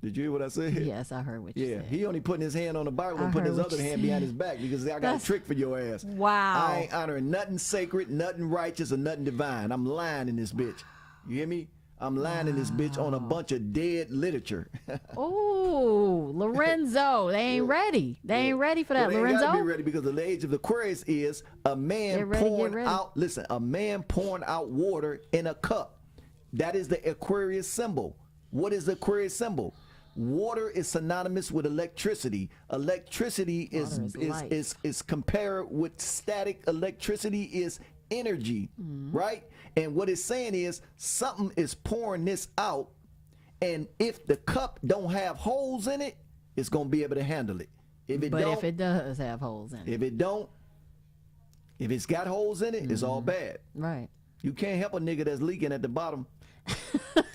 you hear what I said? Yes, I heard what you Yeah, said. he only putting his hand on the Bible I and putting heard his what other you hand said. behind his back because I got That's- a trick for your ass. Wow. I ain't honoring nothing sacred, nothing righteous, or nothing divine. I'm lying in this bitch. You hear me? I'm lying in this bitch on a bunch of dead literature. Oh, Lorenzo. They ain't ready. They ain't ready for that, Well, they ain't gotta Lorenzo. be ready because the age of Aquarius is a man Get ready, get pouring ready. out. Listen, a man pouring out water in a cup. That is the Aquarius symbol. What is the Aquarius symbol? Water is synonymous with electricity. Electricity Water is light. is compared with static. Electricity is energy, Mm-hmm. right? And what it's saying is something is pouring this out, and if the cup don't have holes in it, it's gonna be able to handle it. If it But don't, if it does have holes in it, if it don't, if it's got holes in it, it's all bad. right? You can't help a nigga that's leaking at the bottom.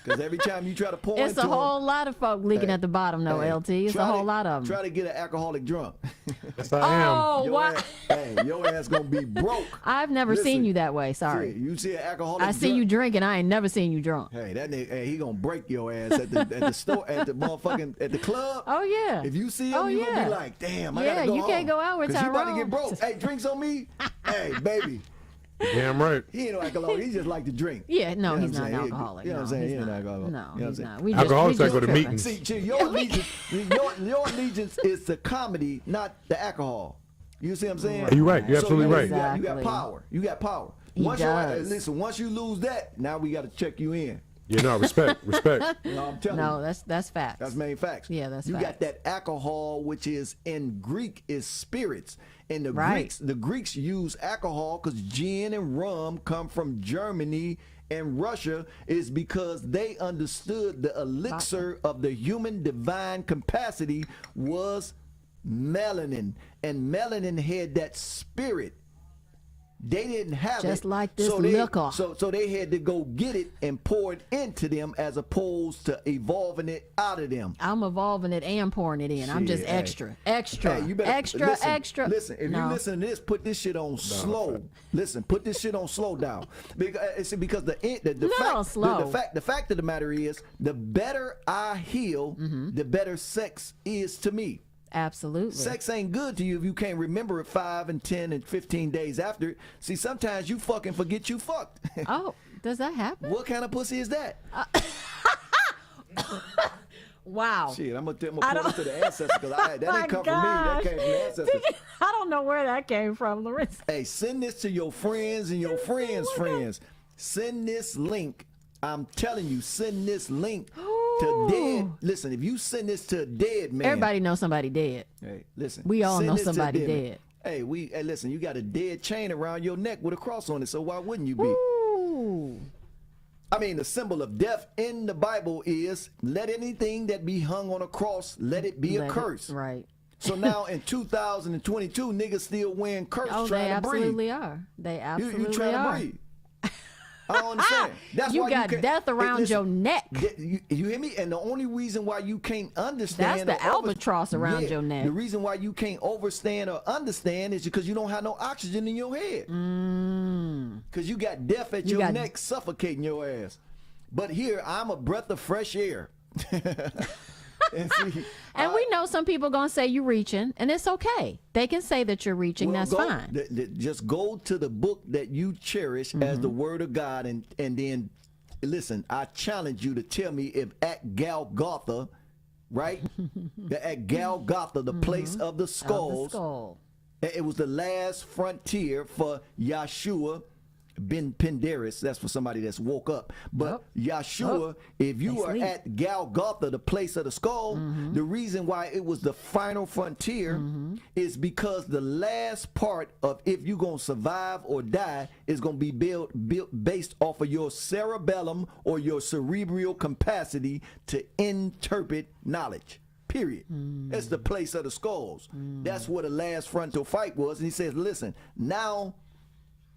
Because every time you try to pour It's into a him, whole lot of folk leaking Hey, at the bottom, though. hey, LT, it's a try whole to- lot of them. Try to get an alcoholic drunk. Yes, I am. Oh, Your wow! ass gonna be broke. I've never Listen, seen you that way. See, Sorry, you see an alcoholic I see drunk, you drinking. I ain't never seen you drunk. Hey, that nigga, hey, he gonna break your ass at the store, at the motherfucking, at the club. Oh yeah. If you see him, Oh, you gonna yeah. be like, damn, I Yeah, gotta go you home. can't go out with 'Cause he about to Tyrone. get broke. Hey, drinks on me? Hey, baby. Damn right. He ain't no alcoholic. He just like to drink. Yeah, no, You know he's what I'm not an saying? alcoholic. You know what I'm No, saying? he's He ain't not. an alcoholic. No, You know what I'm he's saying? not. We Alcoholics just that go to tripping. meetings. See, your allegiance is to comedy, not the alcohol. You see what I'm saying? You right. You're absolutely right. You got Exactly. power. You got power. He Once does. listen, once you lose that, now we got to check you in. Yeah, no, respect. Respect. You know what I'm telling No, you. that's facts. That's main facts. Yeah, that's you got facts. that alcohol, which is in Greek is spirits, and the Right. Greeks use alcohol because gin and rum come from Germany and Russia, is because they understood the elixir of the human divine capacity was melanin, and melanin had that spirit. They didn't have Just it. like this so they, liquor. So they had to go get it and pour it into them as opposed to evolving it out of them. I'm evolving it and pouring it in. I'm just Shit, hey. extra, extra, Hey, you better extra, listen, extra. Listen, if No. you listen to this, put this shit on slow. Listen, put this shit on slow down. Because the Not fact, on slow. The fact of the matter is, the better I heal, the better sex is to me. Absolutely. Sex ain't good to you if you can't remember it 5 and 10 and 15 days after it. See, sometimes you fucking forget you fucked. Oh, does that happen? What kind of pussy is that? Wow. Shit, I'm gonna I point don't- it to the ancestors because that My didn't come from me. That gosh. came from the ancestors. I don't know where that came from, Larissa. Hey, send this to your friends and your friends' friends. Send this link. I'm telling you, send this link to dead. Listen, if you send this to a dead man. Everybody knows somebody dead. Hey, listen. We all send know this to a somebody man. dead. Hey, listen, you got a dead chain around your neck with a cross on it, so why wouldn't you be? Ooh. I mean, the symbol of death in the Bible is let anything that be hung on a cross, let it be Let a it- curse. Right. So now in 2022, niggas still wearing curse Oh, they trying to breathe. absolutely are. They You absolutely trying are. to breathe. I don't understand. That's You why got can't- death around listen, your neck. You hear me? And the only reason why you can't understand That's the or albatross around your neck. The reason why you can't understand or understand is because you don't have no oxygen in your head. Because you got death at You your got- neck suffocating your ass. But here, I'm a breath of fresh air. And see, And we know some people gonna say you reaching, and it's okay. They can say that you're reaching. well, That's go- fine. just go to the book that you cherish as the word of God and then listen, I challenge you to tell me if at Golgotha, right? At Golgotha, the place of the Of the skulls, skull. it was the last frontier for Yahshua ben Penderis. That's for somebody that's woke up. But Yahshua, if you They are sleep. at Golgotha, the place of the skull, the reason why it was the final frontier is because the last part of if you're going to survive or die is going to be built based off of your cerebellum or your cerebral capacity to interpret knowledge. Period. That's the place of the skulls. That's where the last frontal fight was. And he says, listen, now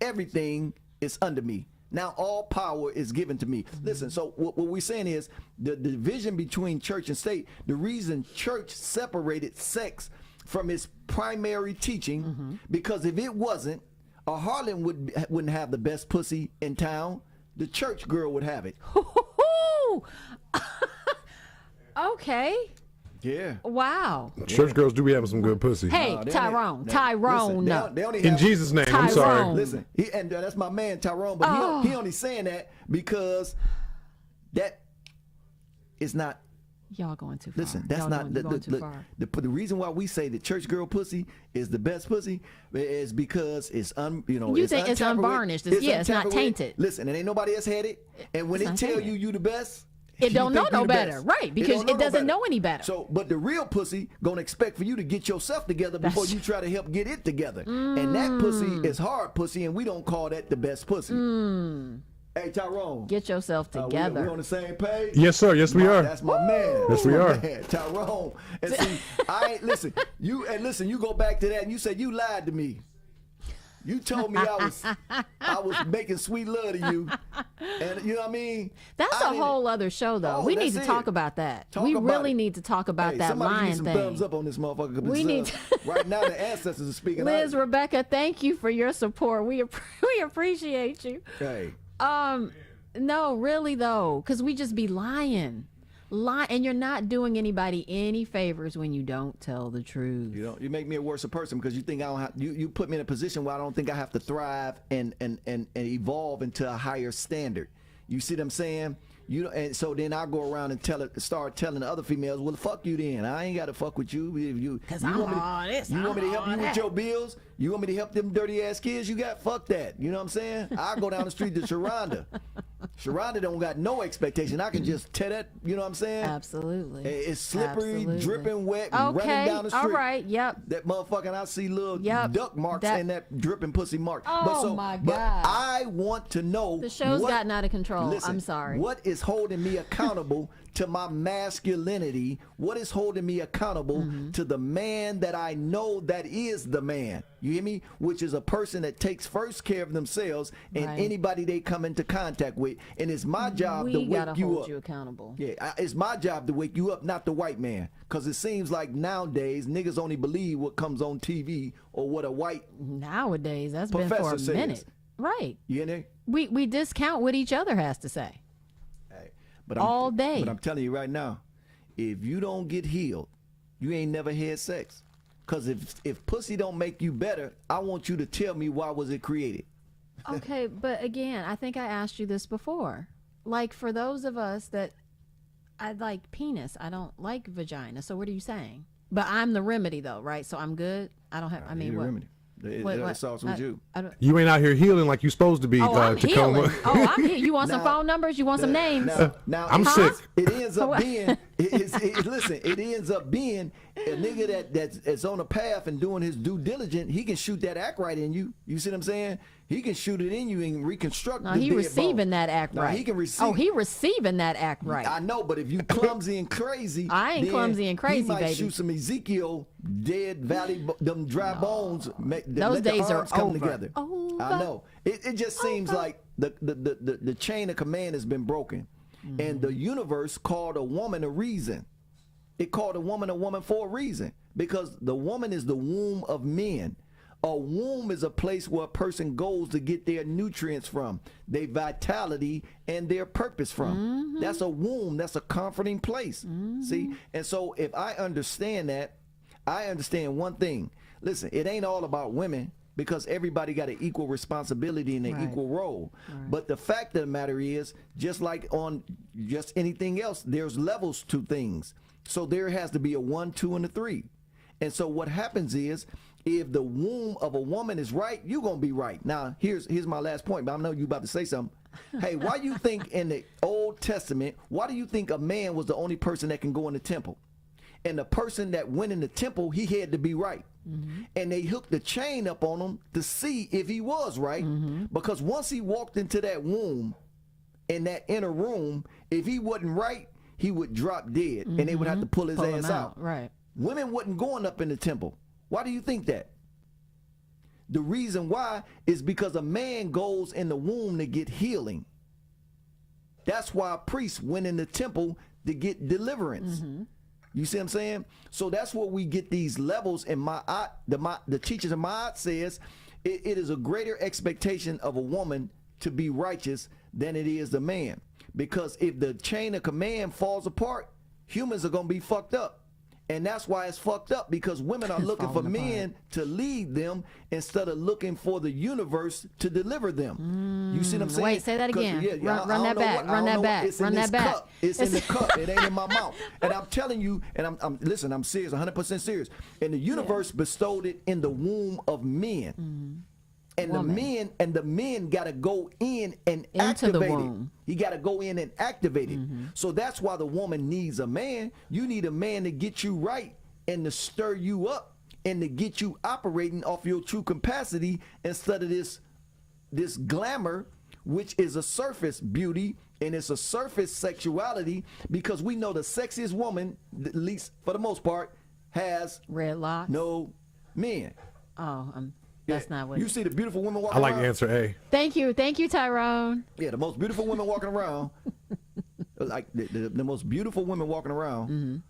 everything is under me. Now all power is given to me. Listen, so what we're saying is the division between church and state, the reason church separated sex from its primary teaching, because if it wasn't, a harlot wouldn't have the best pussy in town. The church girl would have it. Okay. Yeah. Wow. Church girls do be having some good pussy. Hey, No, they Tyrone. only- Tyrone. listen, they only In have- Jesus' name, I'm sorry. Tyrone. Listen, and that's my man Tyrone, but Oh. he only saying that because that is not. Y'all going too far. Listen, that's Y'all not going too far. the reason why we say the church girl pussy is the best pussy is because it's You think it's untampered with. unvarnished. It's not untampered with. tainted. Listen, and ain't nobody else had it. And when It's they not tell tainted. you the best, It you don't know think no you the better, best. right, because don't it doesn't better. know any better. So, but the real pussy gonna expect for you to get yourself together before That's- you try to help get it together. And that pussy is hard pussy, and we don't call that the best pussy. Hey, Tyrone. Get yourself we together. on the same page? Yes, sir. Yes, we are. That's my man. Yes, we My are. man, Tyrone. And see, I ain't listen. You go back to that, and you said you lied to me. You told me I was making sweet love to you, and you know what I mean. That's I a didn't- whole other show, though. Oh, we need to that's talk it. about that. Talk we about really it. need to talk about Hey, that somebody give me lion some thing. thumbs up on this motherfucker. 'Cause We it's, need right now the ancestors are speaking. Liz, out. Rebecca, thank you for your support. We appreciate you. Hey, No, really though, because we just be lying, and you're not doing anybody any favors when you don't tell the truth. you make me a worse person because you think I don't have. You put me in a position where I don't think I have to thrive and evolve into a higher standard. You see what I'm saying? And so then I go around and start telling the other females, well, fuck you then. I ain't got to fuck with you. Cause you I'm want me to- all this, You I'm want me to help all you with that. your bills? You want me to help them dirty ass kids you got? Fuck that. You know what I'm saying? I go down the street to Sharonda. Sharonda don't got no expectation. I can just tell that. You know what I'm saying? Absolutely. It's slippery, Absolutely. dripping wet, and running Okay. down the street. All right. Yep. That motherfucker, and I see little Yep. duck marks That- and that dripping pussy mark. Oh, my But God. I want to know. The show's gotten out of control. Listen, I'm sorry. What is holding me accountable to my masculinity? What is holding me accountable Mm-hmm. to the man that I know that is the man? You hear me? Which is a person that takes first care of themselves and Right. anybody they come into contact with. And it's my job to We wake gotta you hold up. you accountable. Yeah, it's my job to wake you up, not the white man. Because it seems like nowadays niggas only believe what comes on TV or what a white, Nowadays, that's been for a Professor says. minute. Right. you know? We discount what each other has to say. Hey, but All day. But I'm telling you right now, if you don't get healed, you ain't never had sex. Because if pussy don't make you better, I want you to tell me why was it created. Okay, but again, I think I asked you this before. Like for those of us that I like penis, I don't like vagina. So what are you saying? But I'm the remedy though, right? So I'm good. I don't have. I mean, Need a what? remedy. What- It starts with you. I don't, You ain't out here healing like you supposed to be, oh, I'm Tacoma. healing. Oh, I'm here. You want some Now- phone numbers? You want some names? Now, I'm it- sick. It ends up What? being, listen, it ends up being a nigga that's on a path and doing his due diligence. He can shoot that act right in you. You see what I'm saying? He can shoot it in you and reconstruct No, the he dead receiving bone. that act No, right. he can receive. Oh, he receiving that act right. I know, but if you clumsy and crazy, I ain't then clumsy and crazy, he might baby. shoot some Ezekiel dead valley, them dry bones. Those let the days are arms come over. together. Over. I know. It just seems like the chain of command has been broken, and the universe called a woman a reason. It called a woman for a reason, because the woman is the womb of men. A womb is a place where a person goes to get their nutrients from, their vitality and their purpose from. That's a womb. That's a comforting place. See? And so if I understand that, I understand one thing. Listen, it ain't all about women. because everybody got an equal responsibility and an Right. equal role. But the fact of the matter is, just like on just anything else, there's levels to things. So there has to be a 1, 2, and a 3. And so what happens is, if the womb of a woman is right, you're gonna be right. Now, here's my last point, but I know you about to say something. Hey, why you think in the Old Testament, why do you think a man was the only person that can go in the temple? And the person that went in the temple, he had to be right. And they hooked the chain up on him to see if he was right. Because once he walked into that womb, in that inner room, if he wasn't right, he would drop dead. And they would have to pull his Pull him ass out. Right. Women wasn't going up in the temple. Why do you think that? The reason why is because a man goes in the womb to get healing. That's why priests went in the temple to get deliverance. You see what I'm saying? So that's where we get these levels. And the teachers of Ma'at says it is a greater expectation of a woman to be righteous than it is the man. Because if the chain of command falls apart, humans are going to be fucked up. And that's why it's fucked up, because women are looking for Falling men to lead them instead of looking for the universe to deliver them. You see what I'm saying? Wait, say that 'Cause, again. I Run don't that know back. what- I Run don't that know what- back. It's in Run this that back. cup. It's in the cup. It ain't in my mouth. And I'm telling you, and listen, I'm serious, 100% serious. And the universe bestowed it in the womb of men. And Woman. the men got to go in and Into the activate it. womb. He got to go in and activate it. So that's why the woman needs a man. You need a man to get you right and to stir you up and to get you operating off your true capacity instead of this glamour, which is a surface beauty and it's a surface sexuality, because we know the sexiest woman, at least for the most part, has Red locks. no men. Oh, that's Yeah. not what. You see the beautiful women walking I like around? answer A. Thank you, Tyrone. Yeah, the most beautiful women walking around, like the most beautiful women walking around.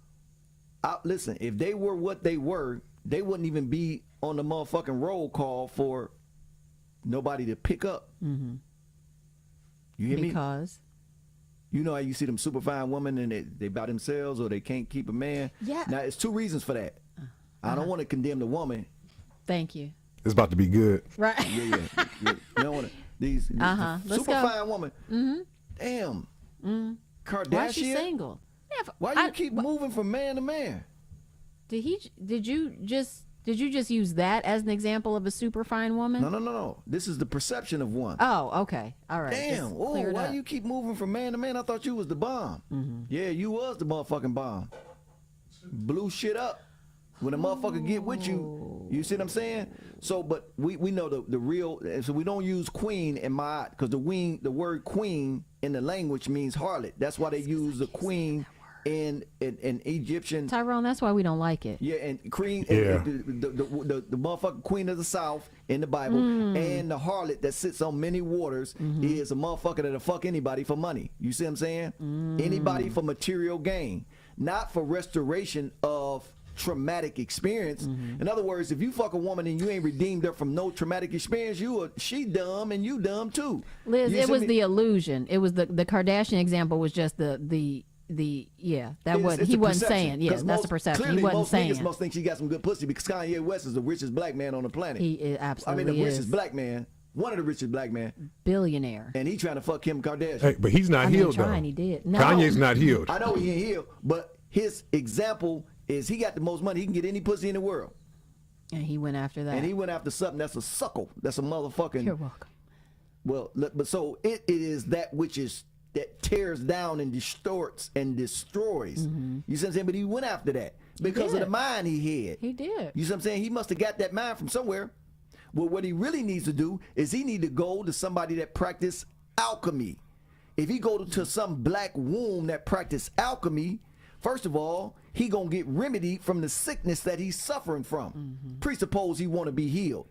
Listen, if they were what they were, they wouldn't even be on the motherfucking roll call for nobody to pick up. You hear me? Because. You know how you see them super fine women and they by themselves or they can't keep a man? Yeah. Now, it's two reasons for that. I don't want to condemn the woman. Thank you. It's about to be good. Right. Yeah. You don't want to. These Let's super go. fine woman. Damn. Kardashian. Why is she single? Yeah, Why you keep moving from man to man? Did you just use that as an example of a super fine woman? No. This is the perception of one. Oh, okay. All right. Damn. Just Oh, clear it why up. you keep moving from man to man? I thought you was the bomb. Yeah, you was the motherfucking bomb. Blew shit up. When a motherfucker get with you see what I'm saying? So, but we know the real, so we don't use queen in my, because the word queen in the language means harlot. That's why they use the queen in Egyptian. Tyrone, that's why we don't like it. Yeah, and queen, Yeah. the motherfucking queen of the South in the Bible, and the harlot that sits on many waters is a motherfucker that'll fuck anybody for money. You see what I'm saying? Anybody for material gain, not for restoration of traumatic experience. In other words, if you fuck a woman and you ain't redeemed her from no traumatic experience, she dumb and you dumb too. Liz, You it see was me? the illusion. It was the Kardashian example was just the yeah, that was It's he the wasn't perception. saying. Yeah, 'Cause that's most- the perception. Clearly, He wasn't most saying. niggas must think she got some good pussy because Kanye West is the richest black man on the planet. He I absolutely mean, the is. richest black man, one of the richest black men, Billionaire. and he trying to fuck Kim Kardashian. Hey, but he's not I mean, healed trying, though. he did. No. Kanye's not healed. I know he ain't here, but his example is he got the most money. He can get any pussy in the world. And he went after that. And he went after something that's a suckle. That's a motherfucking. You're welcome. Well, but so it is that which is that tears down and distorts and destroys. You see what I'm saying? But he went after that because of did. the mind he had. He did. You see what I'm saying? He must have got that mind from somewhere. Well, what he really needs to do is he need to go to somebody that practice alchemy. If he go to some black womb that practice alchemy, first of all, he gonna get remedy from the sickness that he's suffering from. Presuppose he want to be healed.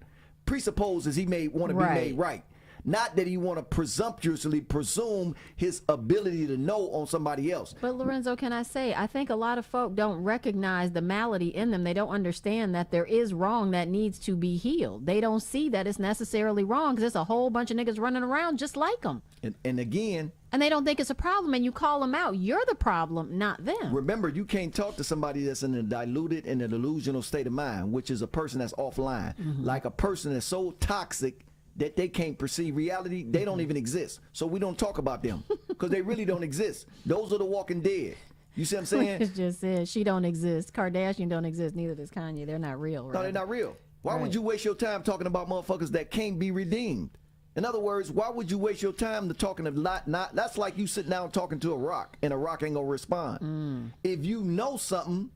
Presupposes he may want to be Right. made right. Not that he want to presumptuously presume his ability to know on somebody else. But Lorenzo, can I say, I think a lot of folk don't recognize the malady in them. They don't understand that there is wrong that needs to be healed. They don't see that it's necessarily wrong because there's a whole bunch of niggas running around just like them. And again, And they don't think it's a problem, and you call them out. You're the problem, not them. remember, you can't talk to somebody that's in a diluted and a delusional state of mind, which is a person that's offline. Like a person that's so toxic that they can't perceive reality, they don't even exist. So we don't talk about them because they really don't exist. Those are the walking dead. You see what I'm saying? It just said she don't exist. Kardashian don't exist. Neither does Kanye. They're not real, right? No, they're not real. Why Right. would you waste your time talking about motherfuckers that can't be redeemed? In other words, why would you waste your time to talking to not that's like you sitting down talking to a rock and a rock ain't gonna respond. If you know something,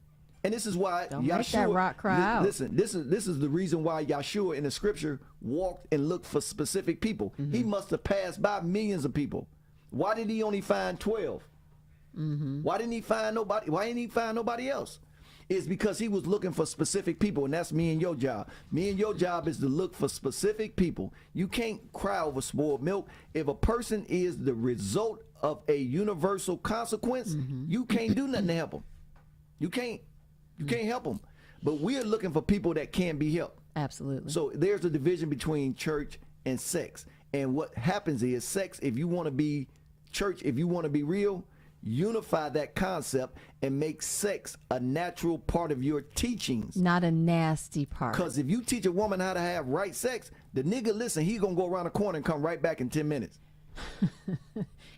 and this is why Don't make that rock cry out. Listen, this is the reason why Yahshua in the scripture walked and looked for specific people. He must have passed by millions of people. Why did he only find 12? Why didn't he find nobody? Why didn't he find nobody else? It's because he was looking for specific people, and that's me and your job. Me and your job is to look for specific people. You can't cry over spoiled milk. If a person is the result of a universal consequence, you can't do nothing to help them. You can't help them. But we're looking for people that can be helped. Absolutely. So there's a division between church and sex. And what happens is sex, if you want to be church, if you want to be real, unify that concept and make sex a natural part of your teachings. Not a nasty part. Because if you teach a woman how to have right sex, the nigga, listen, he going to go around the corner and come right back in 10 minutes.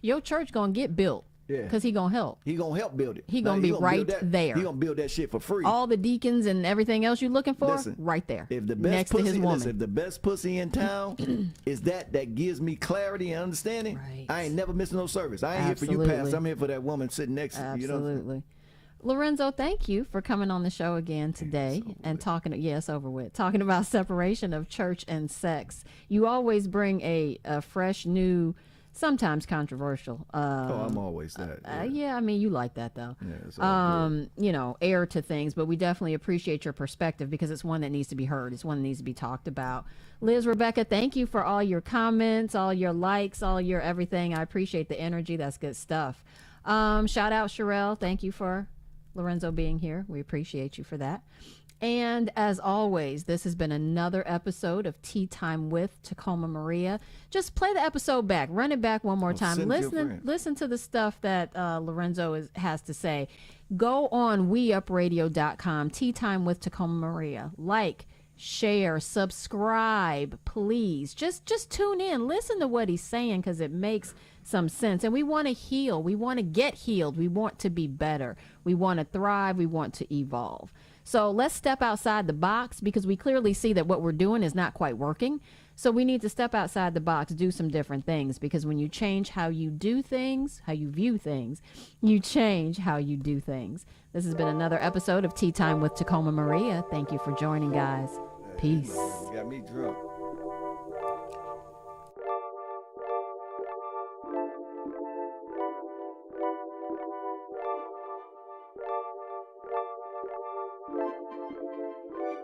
Your church gonna get built. Yeah. Because he gonna help. He going to help build it. He gonna be build right that- there. He going to build that shit for free. All the deacons and everything else you're looking for, Listen, right there. If the best next pussy, to his woman. listen, if the best pussy in town is that gives me clarity and understanding, Right. I ain't never missing no service. I ain't here for you, Absolutely. Pastor. I'm here for that woman sitting next to you. You know what I'm saying? Absolutely. Lorenzo, thank you for coming on the show again today and talking. Yes, over with talking about separation of church and sex. You always bring a fresh, new, sometimes controversial. Oh, I'm always that. Yeah, I mean, you like that though. Yeah, it's all You know, air to things, but we definitely appreciate your perspective because it's one that needs to be heard. It's one that needs to be talked about. Liz, Rebecca, thank you for all your comments, all your likes, all your everything. I appreciate the energy. That's good stuff. Shout out Sherelle. Thank you for Lorenzo being here. We appreciate you for that. And as always, this has been another episode of Tea Time with Tacoma Maria. Just play the episode back, run it back one more time. send it to your friend. Listen to the stuff that Lorenzo has to say. Go on WeUpRadio.com, Tea Time with Tacoma Maria. Like, share, subscribe, please. Just tune in, listen to what he's saying because it makes some sense. And we want to heal. We want to get healed. We want to be better. We want to thrive. We want to evolve. So let's step outside the box because we clearly see that what we're doing is not quite working. So we need to step outside the box, do some different things, because when you change how you do things, how you view things, you change how you do things. This has been another episode of Tea Time with Tacoma Maria. Thank you for joining, guys. Peace. Got me drunk.